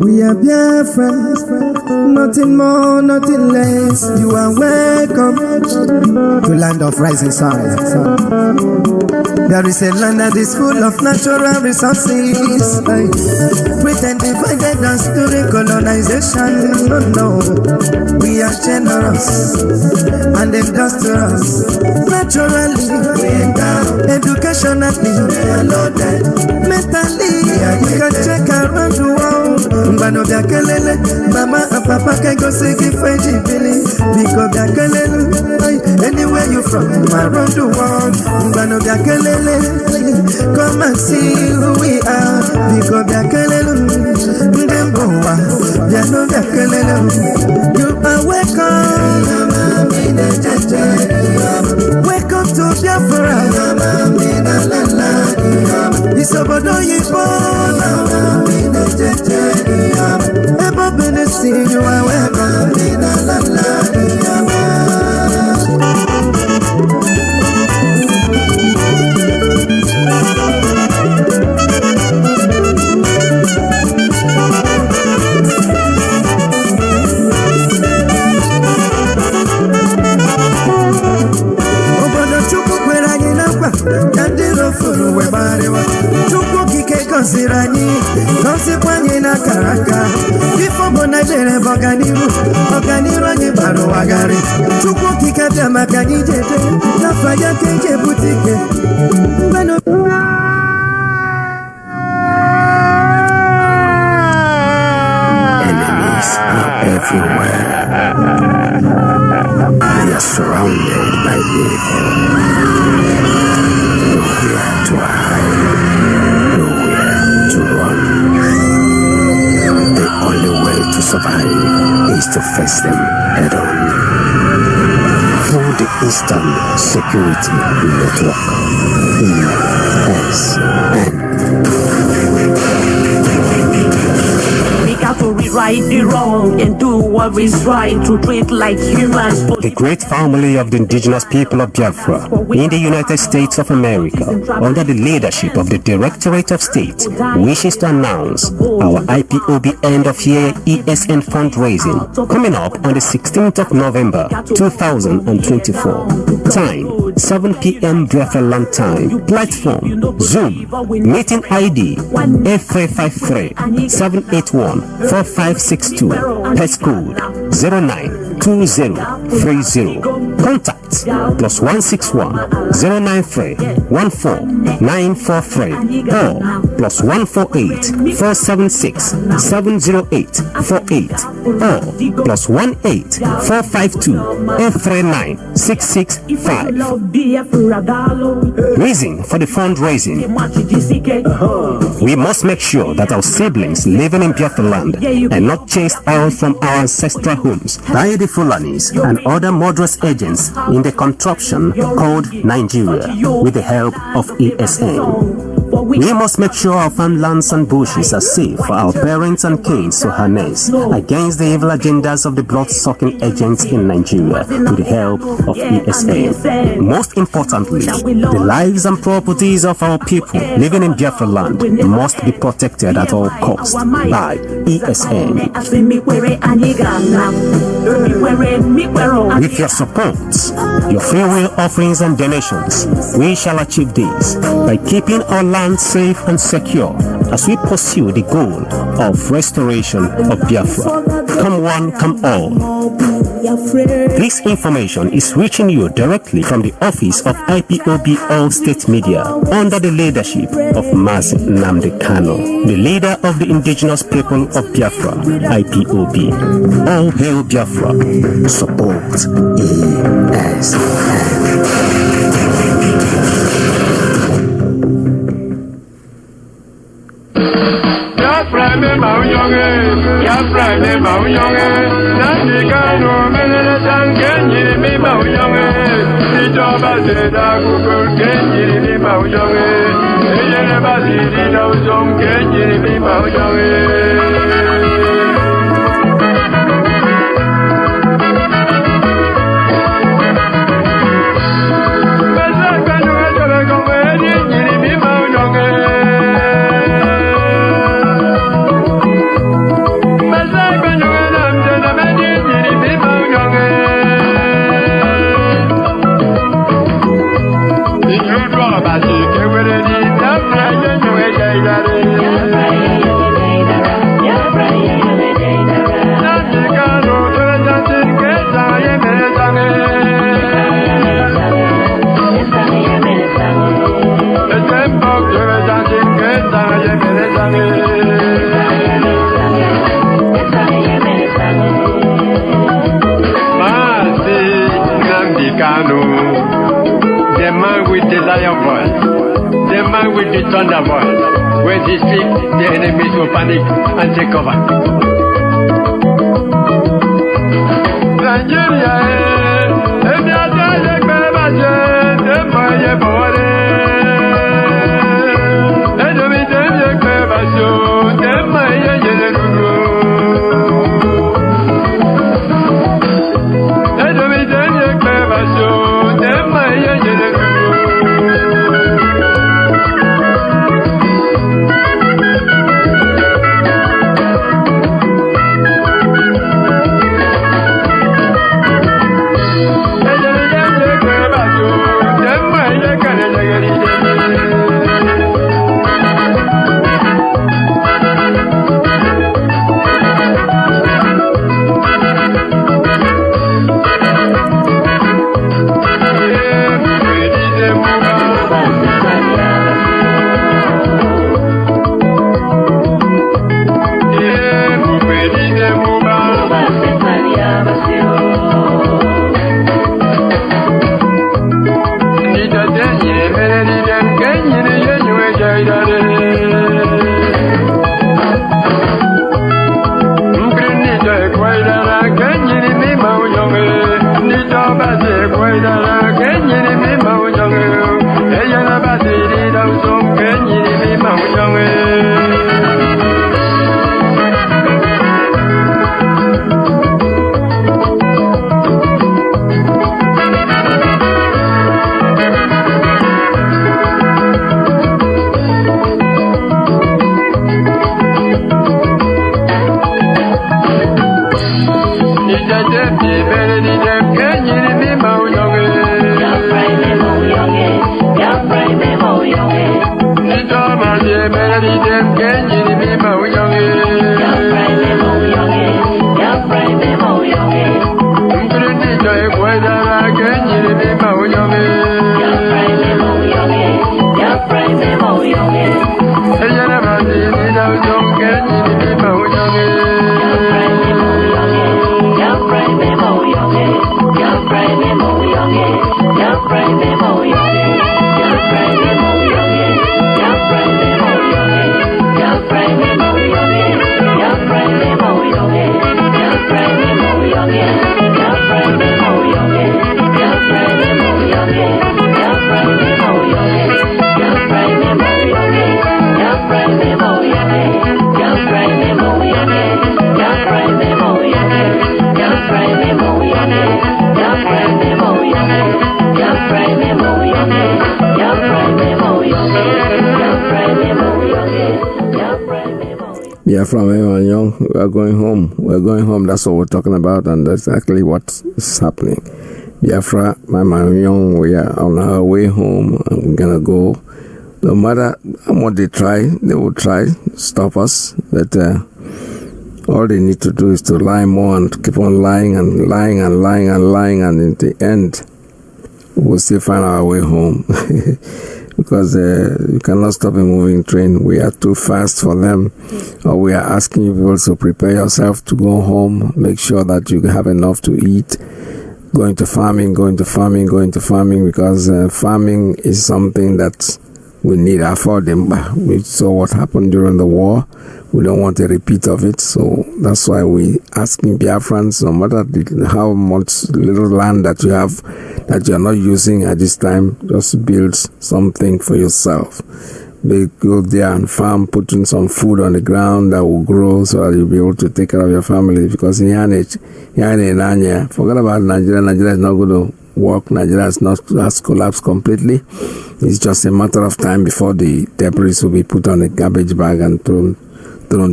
We are Biafran, nothing more, nothing less. You are welcome to land of rising sun. There is a land that is full of natural resources. Pretend divided us during colonization. No, we are generous and industrious. Naturally, educationally, mentally, you can check around the world. Mbano bya kelele, mama and papa can go see if I jibili. Because bya kelele, anywhere you from, around the world. Mbano bya kelele, come and see who we are. Because bya kelele, ndemboa, bya no bya kelele. You are welcome. Welcome to Biafra. It's about no Ever been to see you are welcome. Na karaka ifo bona jere boganiru anyị baro wagari chukwu kike bịa maka anyị jete na faya keje butike mbano enemies are everywhere. We are surrounded by evil. Nowhere to hide, nowhere to run. The only way to survive is to face them head on. Through the Eastern Security Network, ESN. We got to right the wrong and do what is right to treat like humans. The great family of the indigenous people of Biafra in the United States of America, under the leadership of the Directorate of State, wishes to announce our IPOB end of year ESN fundraising coming up on the 16th of November 2024. Time 7 p.m. Biafra land time. Platform Zoom. Meeting ID F353 781 4562. Passcode 092030. Contact +161 093 14 943 or +148 476 708 48 or +18 452 839 665. Reason for the fundraising: we must make sure that our siblings living in Biafra land and not chased out from our ancestral homes by the Fulanis and other murderous agents in the contraption called Nigeria with the help of ESN. We must make sure our farmlands and bushes are safe for our parents and kings to harness against the evil agendas of the blood-sucking agents in Nigeria with the help of ESN. Most importantly, the lives and properties of our people living in Biafra land must be protected at all costs by ESN. With your support, your free will offerings and donations, we shall achieve this by keeping our land safe and secure as we pursue the goal of restoration of Biafra. Come one, come all. This information is reaching you directly from the office of IPOB All State Media under the leadership of Mazi Nnamdi Kanu, the leader of the indigenous people of Biafra, IPOB. All hail Biafra. Support ESN. Nnamdi Kanu menene san kenjiri mi mauyonge Ijoba seda kukul kenjiri mi mauyonge Ejene basiri na uzom kenjiri mi mauyonge Mazi Nnamdi Kanu, the man with the lion voice, the man with the thunder voice. When he speaks, the enemies will panic and take cover. Nigeria, Biafra, when young, we are going home. We're going home. That's what we're talking about, and that's exactly what is happening. Biafra, my young, we are on our way home, and we're gonna go. No matter how much they try, they will try to stop us. But all they need to do is to lie more and keep on lying and lying and lying and lying, and in the end, we'll still find our way home. Because you cannot stop a moving train. We are too fast for them. Or we are asking you people to prepare yourself to go home. Make sure that you have enough to eat. Going to farming, because farming is something that we need to afford them. We saw what happened during the war. We don't want a repeat of it. So that's why we asking Biafrans, no matter how much little land that you have that you're not using at this time, just build something for yourself. Go there and farm, put in some food on the ground that will grow so that you'll be able to take care of your family. Because forget about Nigeria. Nigeria is not going to work. Nigeria has collapsed completely. It's just a matter of time before the debris will be put on a garbage bag and thrown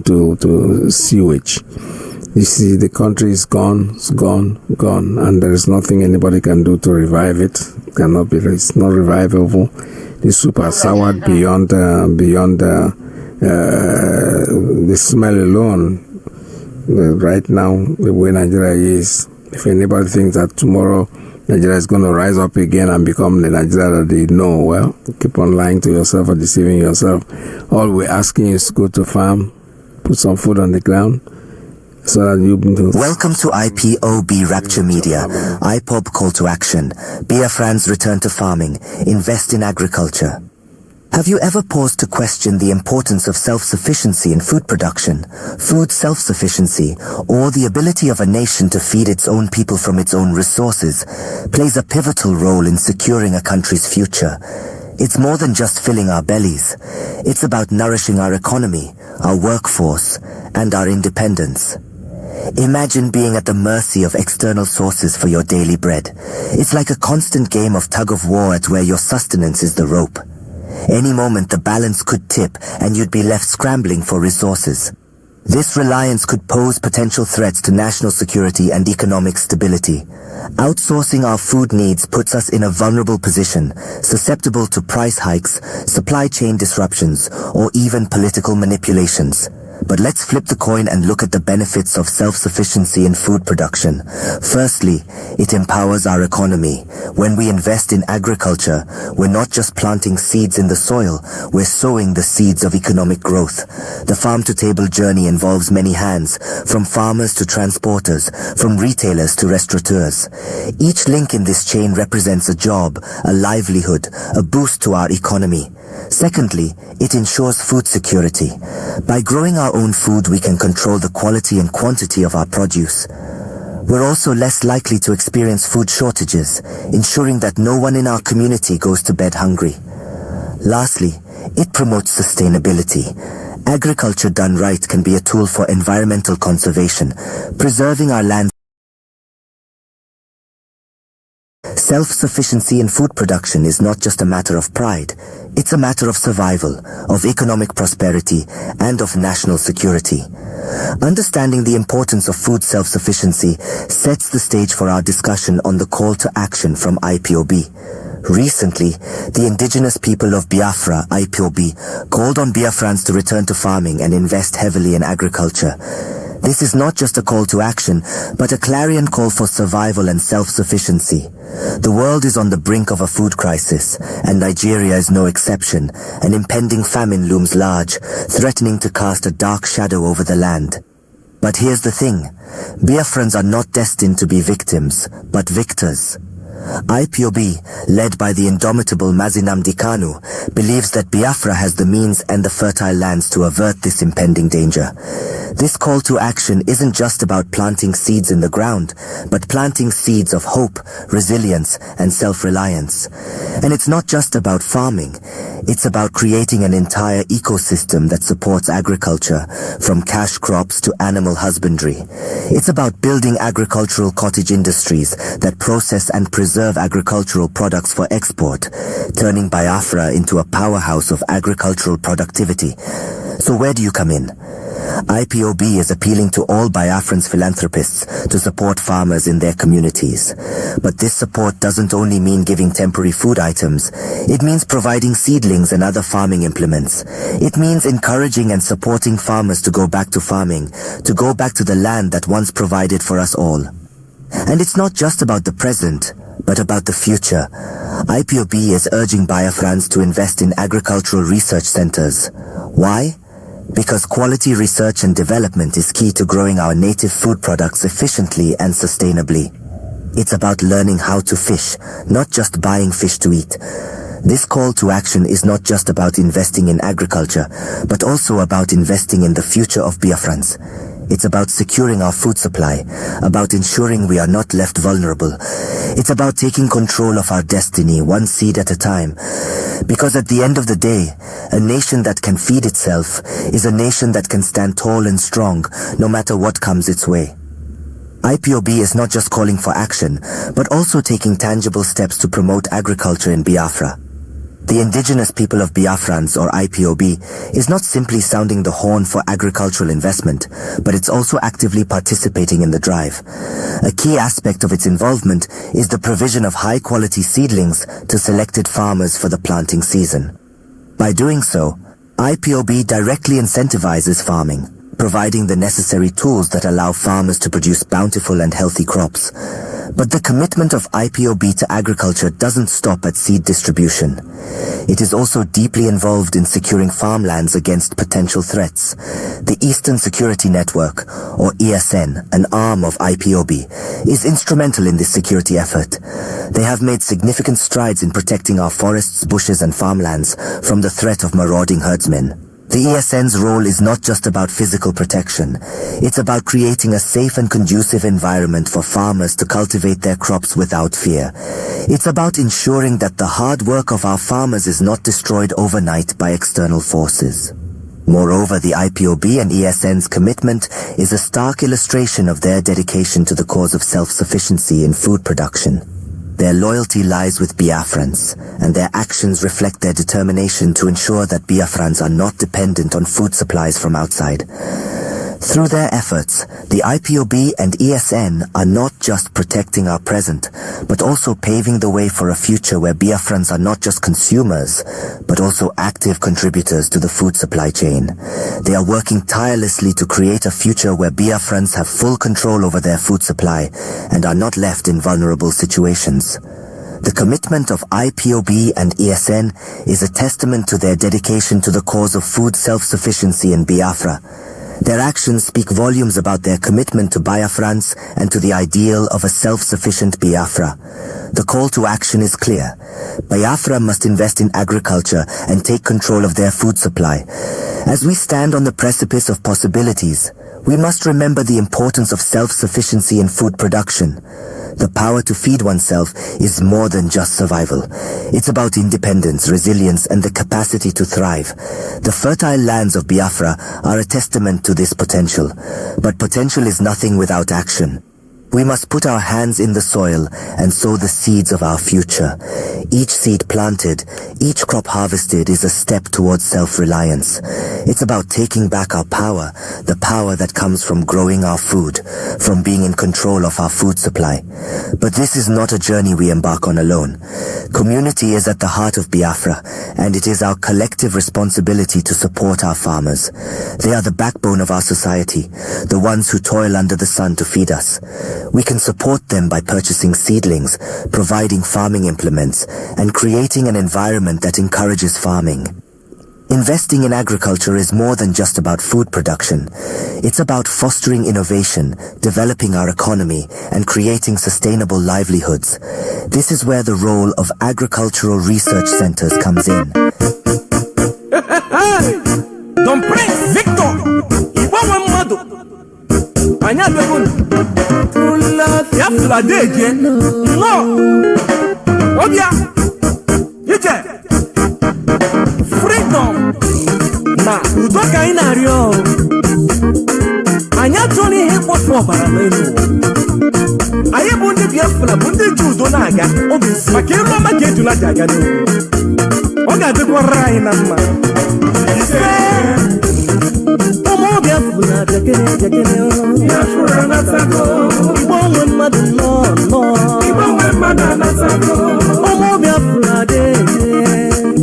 to sewage. You see, the country is gone, and there is nothing anybody can do to revive it. It's not revivable. The soup are soured beyond the smell alone. Right now, the way Nigeria is, if anybody thinks that tomorrow Nigeria is going to rise up again and become the Nigeria that they know, well, keep on lying to yourself or deceiving yourself. All we're asking is to go to farm, put some food on the ground, so that you can do. Welcome to IPOB Rapture Media. IPOB Call to Action. Biafran's return to farming. Invest in agriculture. Have you ever paused to question the importance of self-sufficiency in food production? Food self-sufficiency, or the ability of a nation to feed its own people from its own resources, plays a pivotal role in securing a country's future. It's more than just filling our bellies. It's about nourishing our economy, our workforce, and our independence. Imagine being at the mercy of external sources for your daily bread. It's like a constant game of tug-of-war at where your sustenance is the rope. Any moment the balance could tip and you'd be left scrambling for resources. This reliance could pose potential threats to national security and economic stability. Outsourcing our food needs puts us in a vulnerable position, susceptible to price hikes, supply chain disruptions, or even political manipulations. But let's flip the coin and look at the benefits of self-sufficiency in food production. Firstly, it empowers our economy. When we invest in agriculture, we're not just planting seeds in the soil, we're sowing the seeds of economic growth. The farm-to-table journey involves many hands, from farmers to transporters, from retailers to restaurateurs. Each link in this chain represents a job, a livelihood, a boost to our economy. Secondly, it ensures food security. By growing our own food, we can control the quality and quantity of our produce. We're also less likely to experience food shortages, ensuring that no one in our community goes to bed hungry. Lastly, it promotes sustainability. Agriculture done right can be a tool for environmental conservation, preserving our land. Self-sufficiency in food production is not just a matter of pride. It's a matter of survival, of economic prosperity, and of national security. Understanding the importance of food self-sufficiency sets the stage for our discussion on the call to action from IPOB. Recently, the indigenous people of Biafra, IPOB, called on Biafrans to return to farming and invest heavily in agriculture. This is not just a call to action, but a clarion call for survival and self-sufficiency. The world is on the brink of a food crisis, and Nigeria is no exception. An impending famine looms large, threatening to cast a dark shadow over the land. But here's the thing. Biafrans are not destined to be victims, but victors. IPOB, led by the indomitable Mazi Nnamdi Kanu, believes that Biafra has the means and the fertile lands to avert this impending danger. This call to action isn't just about planting seeds in the ground, but planting seeds of hope, resilience, and self-reliance. And it's not just about farming. It's about creating an entire ecosystem that supports agriculture, from cash crops to animal husbandry. It's about building agricultural cottage industries that process and preserve agricultural products for export, turning Biafra into a powerhouse of agricultural productivity. So where do you come in? IPOB is appealing to all Biafran's philanthropists to support farmers in their communities. But this support doesn't only mean giving temporary food items. It means providing seedlings and other farming implements. It means encouraging and supporting farmers to go back to farming, to go back to the land that once provided for us all. And it's not just about the present, but about the future. IPOB is urging Biafrans to invest in agricultural research centers. Why? Because quality research and development is key to growing our native food products efficiently and sustainably. It's about learning how to fish, not just buying fish to eat. This call to action is not just about investing in agriculture, but also about investing in the future of Biafrans. It's about securing our food supply, about ensuring we are not left vulnerable. It's about taking control of our destiny, one seed at a time. Because at the end of the day, a nation that can feed itself is a nation that can stand tall and strong, no matter what comes its way. IPOB is not just calling for action, but also taking tangible steps to promote agriculture in Biafra. The indigenous people of Biafrans, or IPOB, is not simply sounding the horn for agricultural investment, but it's also actively participating in the drive. A key aspect of its involvement is the provision of high-quality seedlings to selected farmers for the planting season. By doing so, IPOB directly incentivizes farming, providing the necessary tools that allow farmers to produce bountiful and healthy crops. But the commitment of IPOB to agriculture doesn't stop at seed distribution. It is also deeply involved in securing farmlands against potential threats. The Eastern Security Network, or ESN, an arm of IPOB, is instrumental in this security effort. They have made significant strides in protecting our forests, bushes and farmlands from the threat of marauding herdsmen. The ESN's role is not just about physical protection. It's about creating a safe and conducive environment for farmers to cultivate their crops without fear. It's about ensuring that the hard work of our farmers is not destroyed overnight by external forces. Moreover, the IPOB and ESN's commitment is a stark illustration of their dedication to the cause of self-sufficiency in food production. Their loyalty lies with Biafrans, and their actions reflect their determination to ensure that Biafrans are not dependent on food supplies from outside. Through their efforts, the IPOB and ESN are not just protecting our present, but also paving the way for a future where Biafrans are not just consumers, but also active contributors to the food supply chain. They are working tirelessly to create a future where Biafrans have full control over their food supply and are not left in vulnerable situations. The commitment of IPOB and ESN is a testament to their dedication to the cause of food self-sufficiency in Biafra. Their actions speak volumes about their commitment to Biafrans and to the ideal of a self-sufficient Biafra. The call to action is clear. Biafra must invest in agriculture and take control of their food supply. As we stand on the precipice of possibilities, we must remember the importance of self-sufficiency in food production. The power to feed oneself is more than just survival. It's about independence, resilience, and the capacity to thrive. The fertile lands of Biafra are a testament to this potential. But potential is nothing without action. We must put our hands in the soil and sow the seeds of our future. Each seed planted, each crop harvested is a step towards self-reliance. It's about taking back our power, the power that comes from growing our food, from being in control of our food supply. But this is not a journey we embark on alone. Community is at the heart of Biafra, and it is our collective responsibility to support our farmers. They are the backbone of our society, the ones who toil under the sun to feed us. We can support them by purchasing seedlings, providing farming implements, and creating an environment that encourages farming. Investing in agriculture is more than just about food production. It's about fostering innovation, developing our economy, and creating sustainable livelihoods. This is where the role of agricultural research centers comes in. Don Prince Victor, Anya begun Biafra deje no Obia Yije Freedom Na utoka inario Anya toni hekpo fo bara lenu Aye bunde Biafra bunde judo na aga obi makiro ma gedu na daga no Oga de kwa rai na ma Omo Biafra jekene Biafra natago Igbo nwe mmadụ nọ Igbo nwe mmadụ natago Omo Biafra de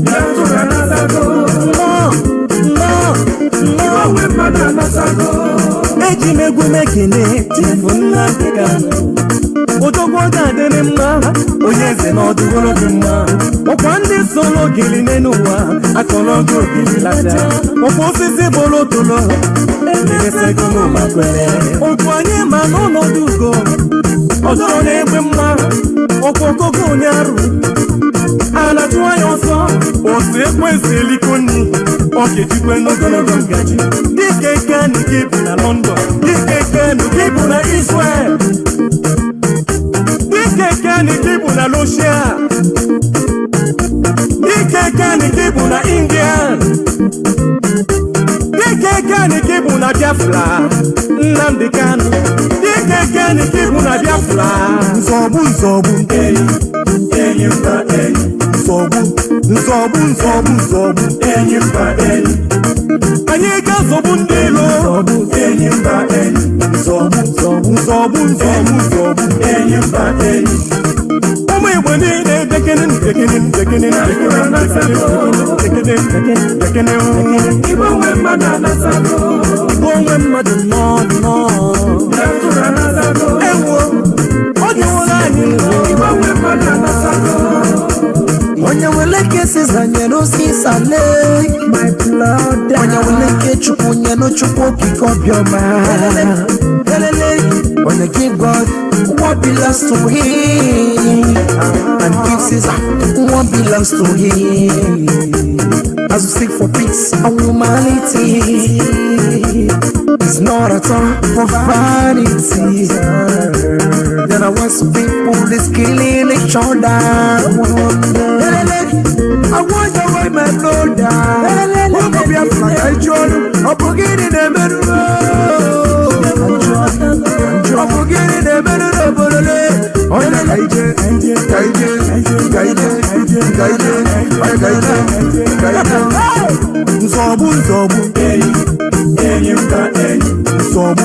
Biafra natago Igbo nwe mmadụ natago Eji megwu mekene Chifu Nnamdi Kanu Odogwu ga-adịrị mma onye eze na ọdụgoro gị mma ọkwa ndị solo gili n'ụwa akọrọ gị ogili lata ọkwa osisi bolo tolo emeresego n'ụma kwere okwu anyị ma n'ọnọdụ ugo ọdọrọ na-egbe mma ọkwa ogogo onye arụ a na-achụ anya ọsọ otu ekwensị eliko nni ọ ga-ejikwe n'ogologo ngaji dịka ekeni gị bụ na London dịka ekeni gị bụ na Israel Kekeni kibu na Russia Kekeni kibu na India Kekeni kibu na Biafra Nnamdi Kanu Kekeni kibu na Biafra Nzobu Enyi mba enyi Nzobu Enyi mba enyi Anyị ga-azọgbu ndị ilo Enyi mba enyi Nzobu Enyi mba enyi Ụmụ Igbo niile dekene Igbo nwe mmadụ anatago Igbo nwe mmadụ nọ Ewo ọ dịwụla anyị Igbo nwe mmadụ anatago Onye wele kesi zanye n'osisale my blood Onye wele ke chukwu nye no chukwu okike obiọma Onye give God what belongs to him and give Caesar what belongs to him As we seek for peace and humanity It's not at all for vanity Then I want some people that's killing each other I want to wipe my blood down. I'm going to be a flag. I'm forgetting the middle. I'm forgetting the middle. Nzobu enyi mba enyi Nzobu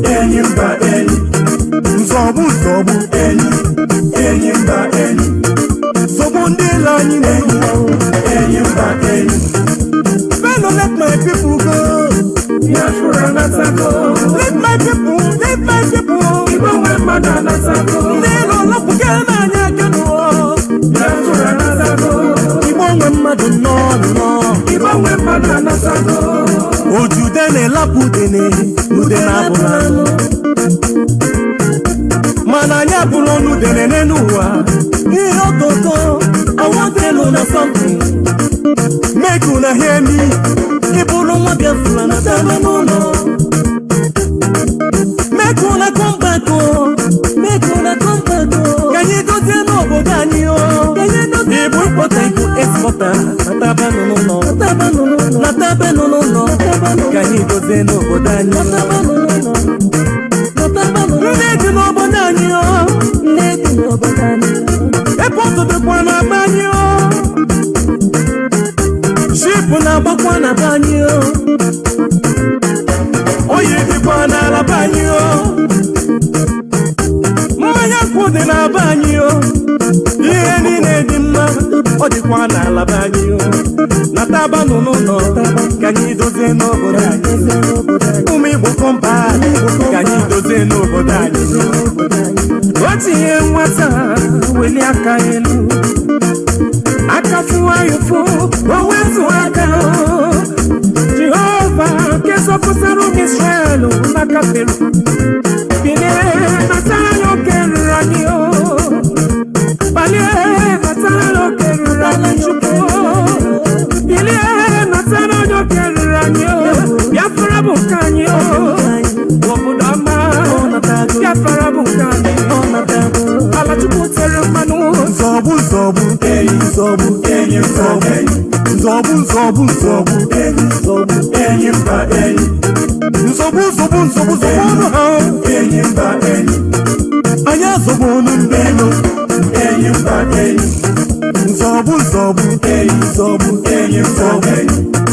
enyi mba enyi Nzobu enyi mba enyi Sobondela anyị na-ewu enyi mba enyi Fellow, let my people go Biafra natago Let my people Igbo nwe mmadụ anatago N'elu ọlọpụga n'anya aka n'ụọ Biafra natago Igbo nwe mmadụ nọ Igbo nwe mmadụ anatago Ojude na-elapụ udene n'ude na-abụla anụ Mana anyị abụrụ ọnụ udene n'ụwa Ihe ọtọtọ I want to know something Make una hear me Iburu nwa Biafra na taba n'ụlọ Make una come back Ka anyị dozie n'obodo anyị Ibu mkpọta ibu expọta na taba n'ụlọ Ka anyị dozie n'obodo anyị Ndị dị n'obodo anyị Ebe ọtụtụkwa na-agba anyị Shipụ na-agbakwa na be anyị Oyi dịkwa n'ala be anyị Mmanya nkwụ dị na be anyị Ihe niile dị mma Ọ dịkwa n'ala be anyị Natabanụ n'ụlọ Ka anyị dozie n'obodo anyị Ụmụ Igbo kọmpa Ka anyị dozie n'obodo anyị O tinye nwata weli aka elu Aka fụwa yufu o wetu aka Jehova nke zọpụtara ụmụ Israel n'aka Fero Bilie natara ya oke ruru anyị Balie natara ya oke ruru anyị Chukwu Bilie natara ya oke ruru anyị Biafra bụ nke anyị obodo ọma Biafra bụ nke anyị Ala Chukwu tere mmanụ Nzobu enyi mba enyi Nzobu enyi mba enyi Nzobu ọnụ ha enyi mba enyi Anyị azọgbu ọnụ ndị ilo enyi mba enyi Nzobu, nzobu, enyi, nzobu, enyi, nzobu,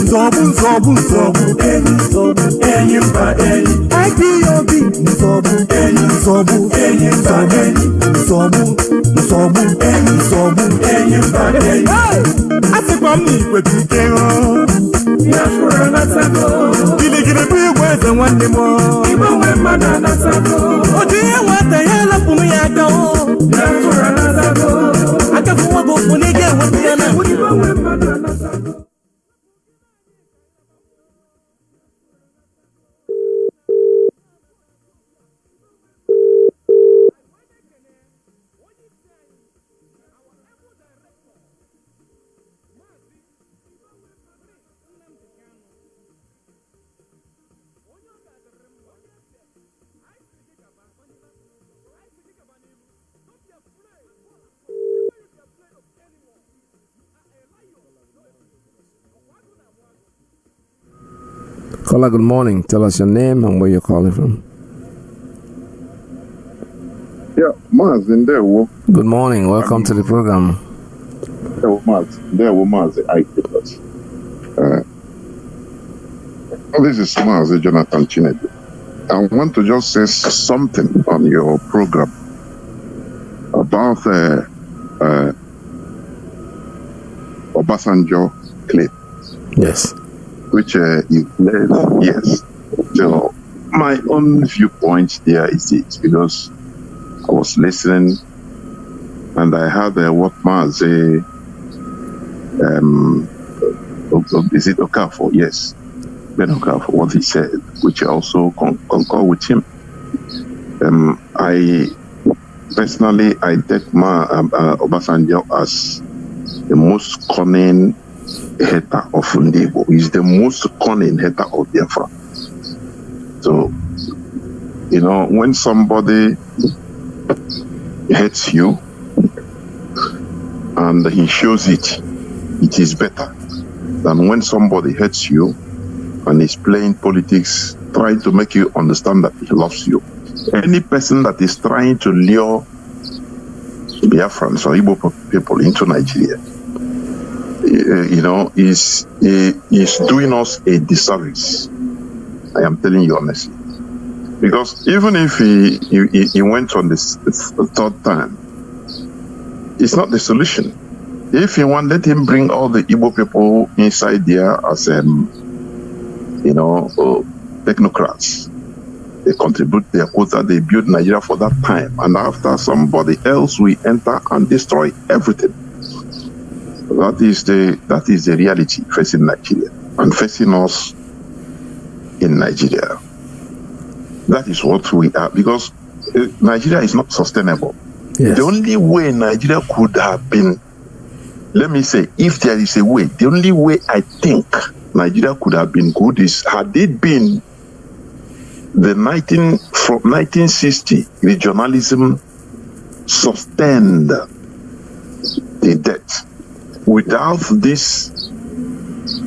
nzobu, nzobu, nzobu, enyi, nzobu, enyi, mba, enyi. IPOB, nzobu, enyi, nzobu, enyi, mba, enyi, nzobu, nzobu, enyi, nzobu, enyi, mba, enyi. Asikwa mnikwe tukero. Biafra natako. Giligili bigweze nwanne mo. Igbo wema na natako. Odiye wata yela pumi yaka o. Biafra natako. Akafuwa go funige watiana. Igbo wema na natako. Caller, good morning. Tell us your name and where you're calling from. Yeah, Mazi Ndewo. Good morning. Welcome to the program. Mazi Iyke Peters. This is Mazi Jonathan Chinedu. I want to just say something on your program about Obasanjo clip. Yes. Which you played, yes. So my own viewpoint there is it, because I was listening and I heard what Mazi is it Okafor? Yes, Ben Okafor, what he said, which I also concur with him. I personally take Obasanjo as the most cunning hater of Ndebo. He's the most cunning hater of Biafra. So, you know, when somebody hates you and he shows it, it is better than when somebody hates you and is playing politics, trying to make you understand that he loves you. Any person that is trying to lure Biafrans or Igbo people into Nigeria, you know, is doing us a disservice. I am telling you honestly, because even if he went on this third time, it's not the solution. If he want, let him bring all the Igbo people inside there as you know, technocrats. They contribute their quota. They build Nigeria for that time, and after somebody else will enter and destroy everything. That is the reality facing Nigeria and facing us in Nigeria. That is what we are, because Nigeria is not sustainable. Yes. The only way Nigeria could have been, let me say, if there is a way, the only way I think Nigeria could have been good is had it been the 1960 regionalism sustained the debt. Without this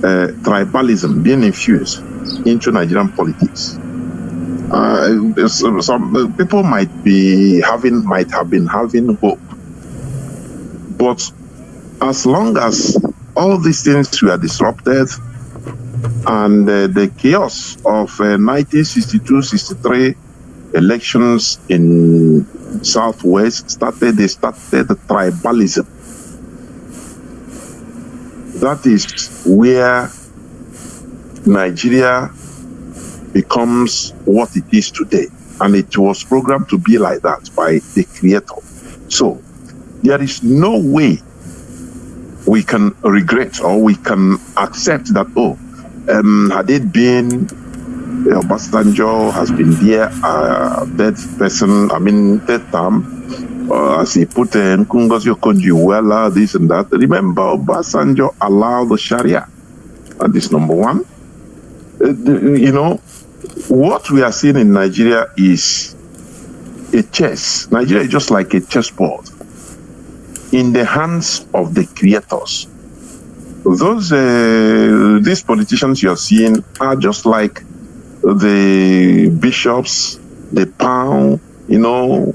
tribalism being infused into Nigerian politics, some people might have been having hope. But as long as all these things were disrupted and the chaos of 1962-63 elections in Southwest started the tribalism. That is where Nigeria becomes what it is today. And it was programmed to be like that by the Creator. So there is no way we can regret or we can accept that, had it been Obasanjo has been there, third term, as he put Nkungozi Okonjo-Iweala, this and that. Remember, Obasanjo allowed the Sharia. And this number one. You know, what we are seeing in Nigeria is a chess. Nigeria is just like a chessboard in the hands of the creators. These politicians you are seeing are just like the bishops, the pawn, you know,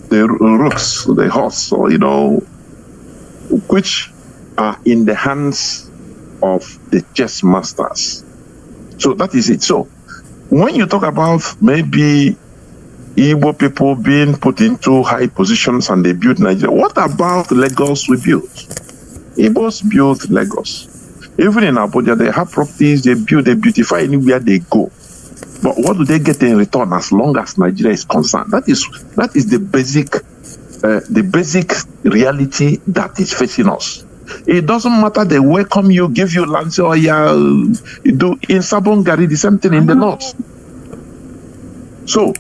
the rooks, the horse, or, you know, which are in the hands of the chess masters. So that is it. So when you talk about maybe Igbo people being put into high positions and they build Nigeria, what about Lagos we built? Igbos built Lagos. Even in Abuja, they have properties, they build, they beautify anywhere they go. But what do they get in return as long as Nigeria is concerned? That is the basic reality that is facing us. It doesn't matter, they welcome you, give you land, say, oh yeah, you do in Sabongari, the same thing in the north. So,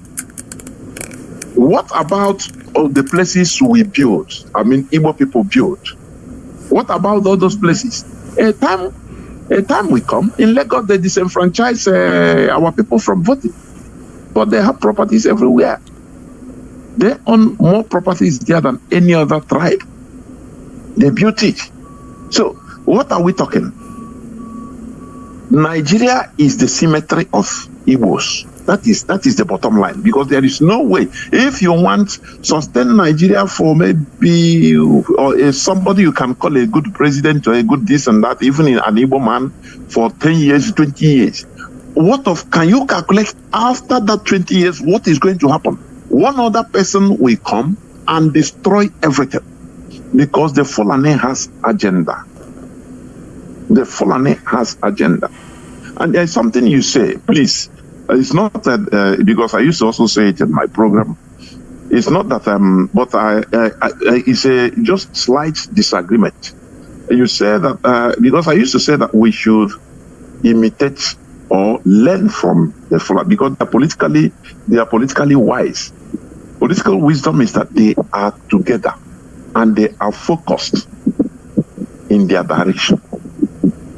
what about all the places we built? I mean, Igbo people built. What about all those places? A time we come, in Lagos, they disenfranchise our people from voting. But they have properties everywhere. They own more properties there than any other tribe. They built it. So, what are we talking? Nigeria is the symmetry of Igbos. That is the bottom line, because there is no way, if you want sustain Nigeria for maybe or somebody you can call a good president or a good this and that, even in an Igbo man for 10 years, 20 years. Can you calculate after that 20 years what is going to happen? One other person will come and destroy everything, because the Fulani has agenda. The Fulani has agenda. And there's something you say, please. It's not that, because I used to also say it in my program. It's not that, but it's a just slight disagreement. You say that, because I used to say that we should imitate or learn from the Fulani, because they are politically wise. Political wisdom is that they are together and they are focused in their direction.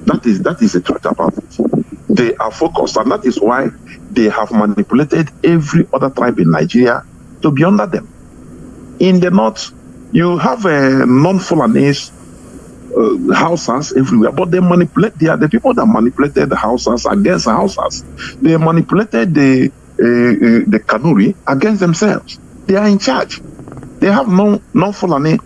That is the truth about it. They are focused, and that is why they have manipulated every other tribe in Nigeria to be under them. In the north, you have non-Fulanese Hausas everywhere, but they are the people that manipulated the Hausas against the Hausas. They manipulated the Kanuri against themselves. They are in charge. They have non-Fulani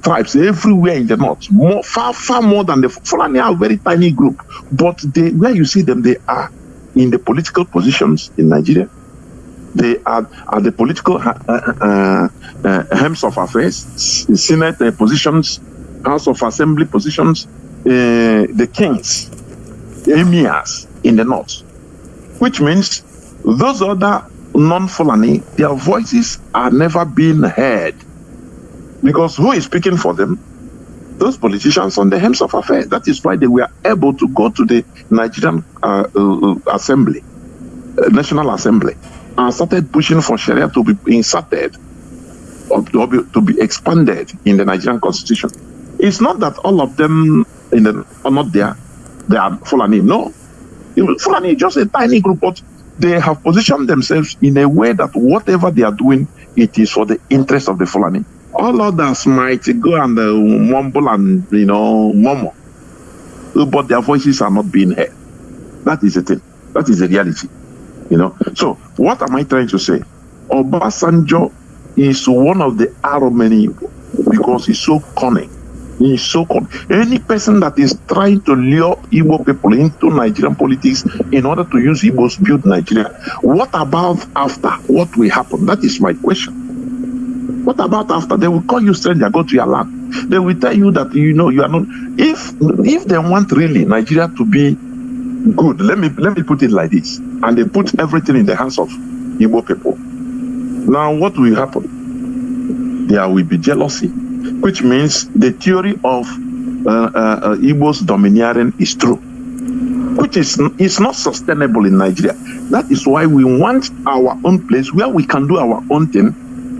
tribes everywhere in the north, far more than the Fulani are a very tiny group, but where you see them, they are in the political positions in Nigeria. They are the political hems of affairs, Senate positions, House of Assembly positions, the kings, the emirs in the north, which means those other non-Fulani, their voices are never being heard. Because who is speaking for them? Those politicians on the hems of affairs. That is why they were able to go to the Nigerian Assembly, National Assembly, and started pushing for Sharia to be inserted or to be expanded in the Nigerian Constitution. It's not that all of them are not there. They are Fulani. No. Fulani is just a tiny group, but they have positioned themselves in a way that whatever they are doing, it is for the interest of the Fulani. All others might go and mumble and, murmur, but their voices are not being heard. That is the thing. That is the reality. So, what am I trying to say? Obasanjo is one of the Aromeni because he's so cunning. He's so cunning. Any person that is trying to lure Igbo people into Nigerian politics in order to use Igbos to build Nigeria, what about after? What will happen? That is my question. What about after? They will call you stranger, go to your land. They will tell you that you are not. If they want really Nigeria to be good, let me put it like this, and they put everything in the hands of Igbo people. Now, what will happen? There will be jealousy, which means the theory of Igbo's domineering is true, which is not sustainable in Nigeria. That is why we want our own place where we can do our own thing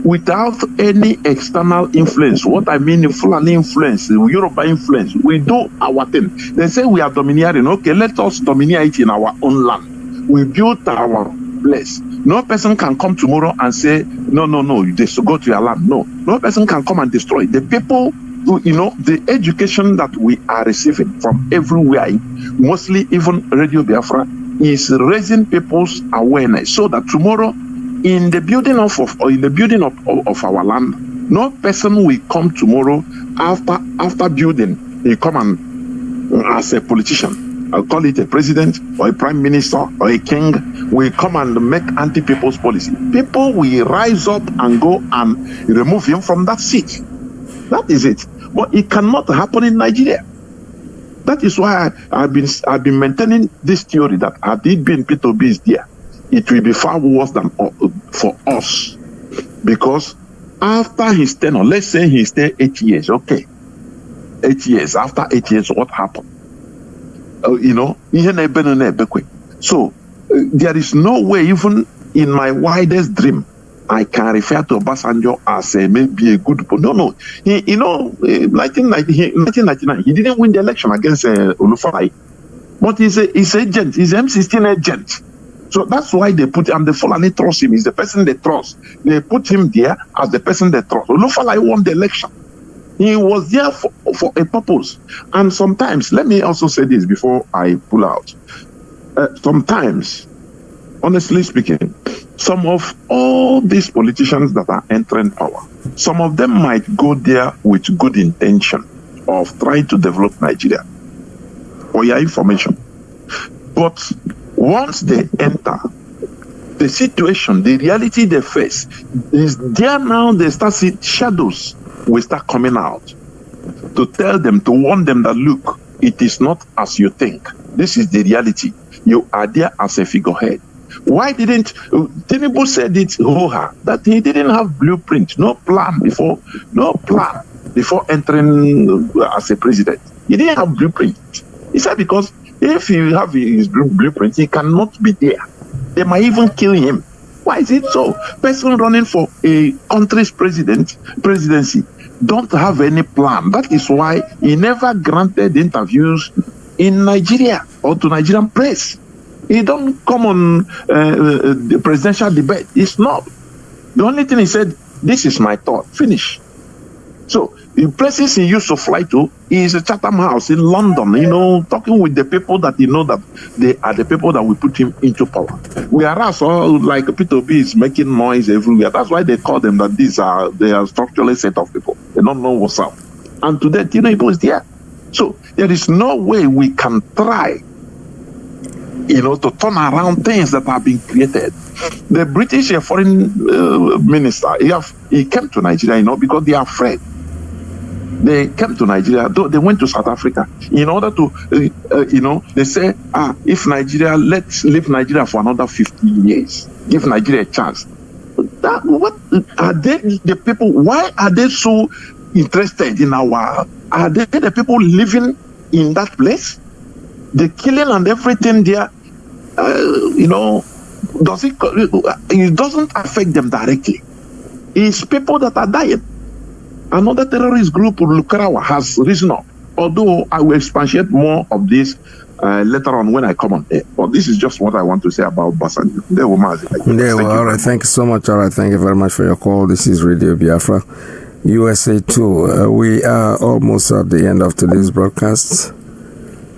without any external influence. What I mean, Fulani influence, Yoruba influence. We do our thing. They say we are domineering. Okay, let us domineer it in our own land. We built our place. No person can come tomorrow and say, no, you just go to your land. No person can come and destroy. The people who, the education that we are receiving from everywhere, mostly even Radio Biafra, is raising people's awareness so that tomorrow, in the building of our land, No person will come tomorrow after building. He come and as a politician, I'll call it a president or a prime minister or a king, will come and make anti-people's policy. People will rise up and go and remove him from that seat. That is it. But it cannot happen in Nigeria. That is why I've been maintaining this theory that had it been Peter Obi's there, it will be far worse than for us. Because after his tenure, let's say he stayed 8 years, okay. 8 years. After 8 years, what happened? So there is no way, even in my widest dream, I can refer to Obasanjo as maybe a good person. No. 1999, he didn't win the election against Olufalaye. But he's agent, he's M16 agent. So that's why they put him, the Fulani trust him, he's the person they trust. They put him there as the person they trust. Olufalaye won the election. He was there for a purpose. And sometimes, let me also say this before I pull out. Sometimes, honestly speaking, some of all these politicians that are entering power, some of them might go there with good intention of trying to develop Nigeria. For your information. But once they enter, the situation, the reality they face, is there now they start seeing shadows will start coming out to tell them, to warn them that, look, it is not as you think. This is the reality. You are there as a figurehead. Why didn't Tinubu said it that he didn't have blueprint, no plan before entering as a president. He didn't have blueprint. He said because if you have his blueprint, he cannot be there. They might even kill him. Why is it so? Person running for a country's presidency don't have any plan. That is why he never granted interviews in Nigeria or to Nigerian press. He don't come on the presidential debate. It's not. The only thing he said, this is my thought. Finish. So the places he used to fly to is a Chatham House in London, talking with the people that that they are the people that will put him into power. Whereas all like Peter Obi is making noise everywhere. That's why they call them that they are structurally set of people. They don't know what's up. And today, Tinubu is there. So there is no way we can try to turn around things that have been created. The British foreign minister, he came to Nigeria, because they are afraid. They came to Nigeria, they went to South Africa in order to, they say, if Nigeria, let's leave Nigeria for another 50 years. Give Nigeria a chance. What are they, the people, why are they so interested in are they the people living in that place? The killing and everything there, it doesn't affect them directly. It's people that are dying. Another terrorist group, Lukarawa, has risen up. Although I will expatiate more of this later on when I come on air. But this is just what I want to say about Obasanjo. All right, thank you so much. All right, thank you very much for your call. This is Radio Biafra, USA 2. We are almost at the end of today's broadcast.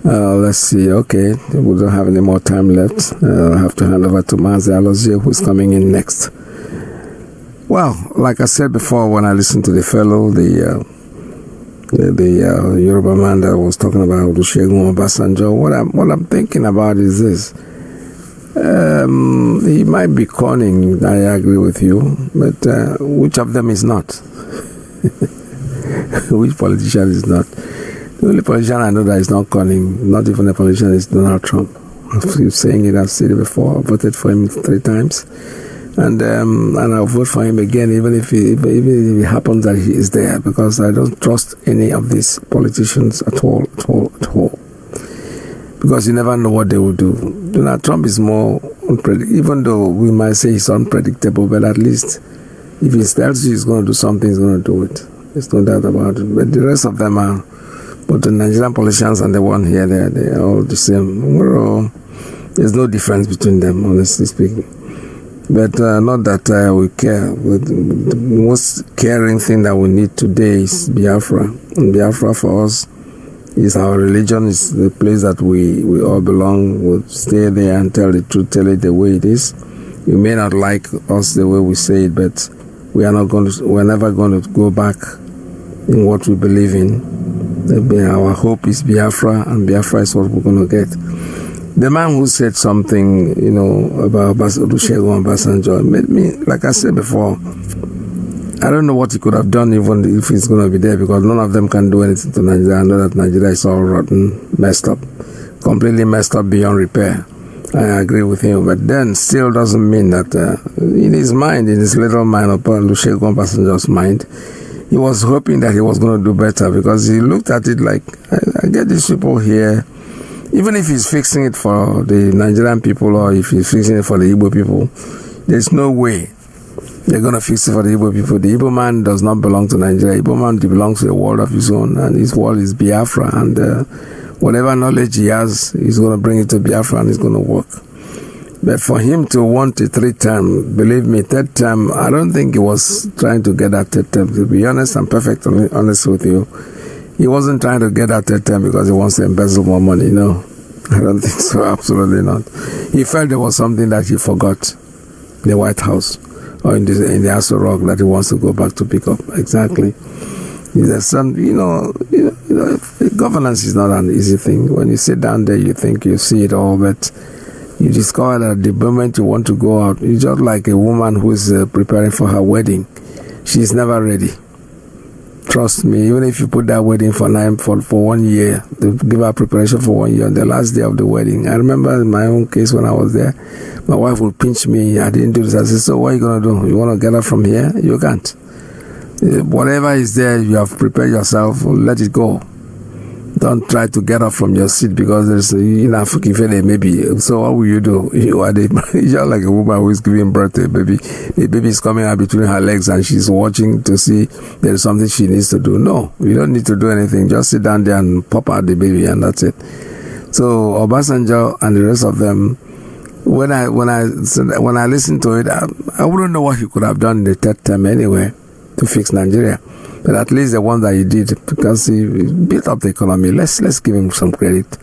Let's see. Okay, we don't have any more time left. I'll have to hand over to Mazi Nnamdi, who's coming in next. Well, like I said before, when I listened to the fellow, the Yoruba man that was talking about Olusegun Obasanjo, what I'm thinking about is this. He might be cunning, I agree with you, but which of them is not? Which politician is not? The only politician I know that is not cunning, not even a politician, is Donald Trump. I've been saying it, I've said it before. I voted for him 3 times. And I'll vote for him again, even if it happens that he is there, because I don't trust any of these politicians at all. Because you never know what they will do. Donald Trump is more unpredictable, even though we might say he's unpredictable, but at least if he tells you he's going to do something, he's going to do it. There's no doubt about it. But the rest of them are, but the Nigerian politicians and the one here, they're all the same. There's no difference between them, honestly speaking. But not that we care. The most caring thing that we need today is Biafra. And Biafra for us is our religion, is the place that we all belong. We'll stay there and tell the truth, tell it the way it is. You may not like us the way we say it, but we're never going to go back in what we believe in. Our hope is Biafra, and Biafra is what we're going to get. The man who said something, about Olusegun Obasanjo made me, like I said before, I don't know what he could have done even if he's going to be there, because none of them can do anything to Nigeria. I know that Nigeria is all rotten, messed up, completely messed up beyond repair. I agree with him, but then still doesn't mean that in his mind, in his little mind, upon Olusegun Obasanjo's mind, he was hoping that he was going to do better, because he looked at it like, I get these people here, even if he's fixing it for the Nigerian people or if he's fixing it for the Igbo people, there's no way they're going to fix it for the Igbo people. The Igbo man does not belong to Nigeria. Igbo man belongs to a world of his own, and his world is Biafra, and whatever knowledge he has, he's going to bring it to Biafra and it's going to work. But for him to want a third term, believe me, third term, I don't think he was trying to get that third term. To be honest, I'm perfectly honest with you. He wasn't trying to get that third term because he wants to embezzle more money. No, I don't think so. Absolutely not. He felt there was something that he forgot in the White House or in the Aso Rock that he wants to go back to pick up. Exactly. There's some, governance is not an easy thing. When you sit down there, you think you see it all, but you discover that the moment you want to go out, it's just like a woman who's preparing for her wedding. She's never ready. Trust me, even if you put that wedding for 1 year, they give her preparation for 1 year, on the last day of the wedding. I remember in my own case when I was there, my wife would pinch me. I didn't do this. I said, so what are you going to do? You want to get up from here? You can't. Whatever is there, you have prepared yourself, let it go. Don't try to get up from your seat because there's maybe. So what will you do? You're like a woman who is giving birth to a baby. The baby is coming out between her legs and she's watching to see there is something she needs to do. No, you don't need to do anything. Just sit down there and pop out the baby and that's it. So Obasanjo and the rest of them, when I listened to it, I wouldn't know what he could have done in the third term anyway to fix Nigeria. But at least the one that he did, because he built up the economy. Let's give him some credit.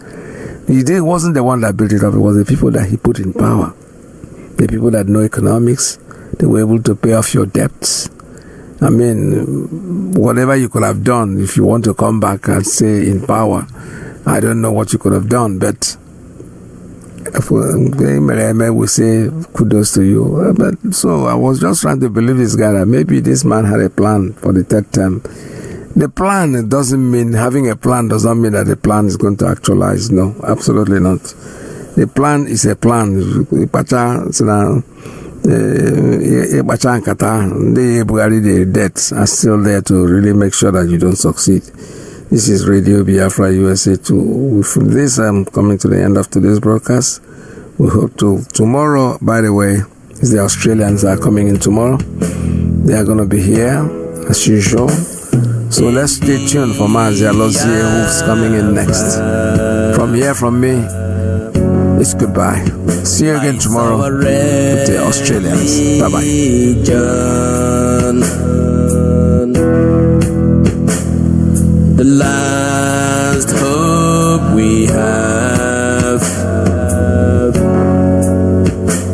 He wasn't the one that built it up. It was the people that he put in power. The people that know economics. They were able to pay off your debts. I mean, whatever you could have done, if you want to come back and stay in power, I don't know what you could have done, but we say kudos to you. But so I was just trying to believe this guy that maybe this man had a plan for the third term. The plan doesn't mean, having a plan does not mean that the plan is going to actualize. No, absolutely not. The plan is a plan. The debts are still there to really make sure that you don't succeed. This is Radio Biafra USA 2. With this, I'm coming to the end of today's broadcast. We hope to tomorrow, by the way, is the Australians are coming in tomorrow. They are going to be here as usual. So let's stay tuned for Mazi Nnamdi who's coming in next. From here, from me, it's goodbye. See you again tomorrow with the Australians. Bye-bye. The last hope we have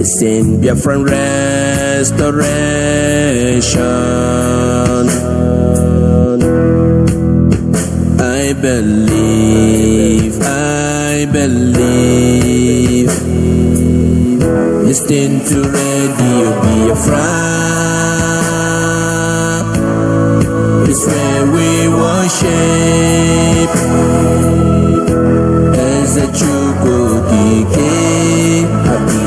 is in Biafran restoration. I believe, listen to Radio Biafran. It's where we worship as a true Ike. Happy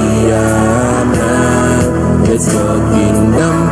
Let's go kingdom.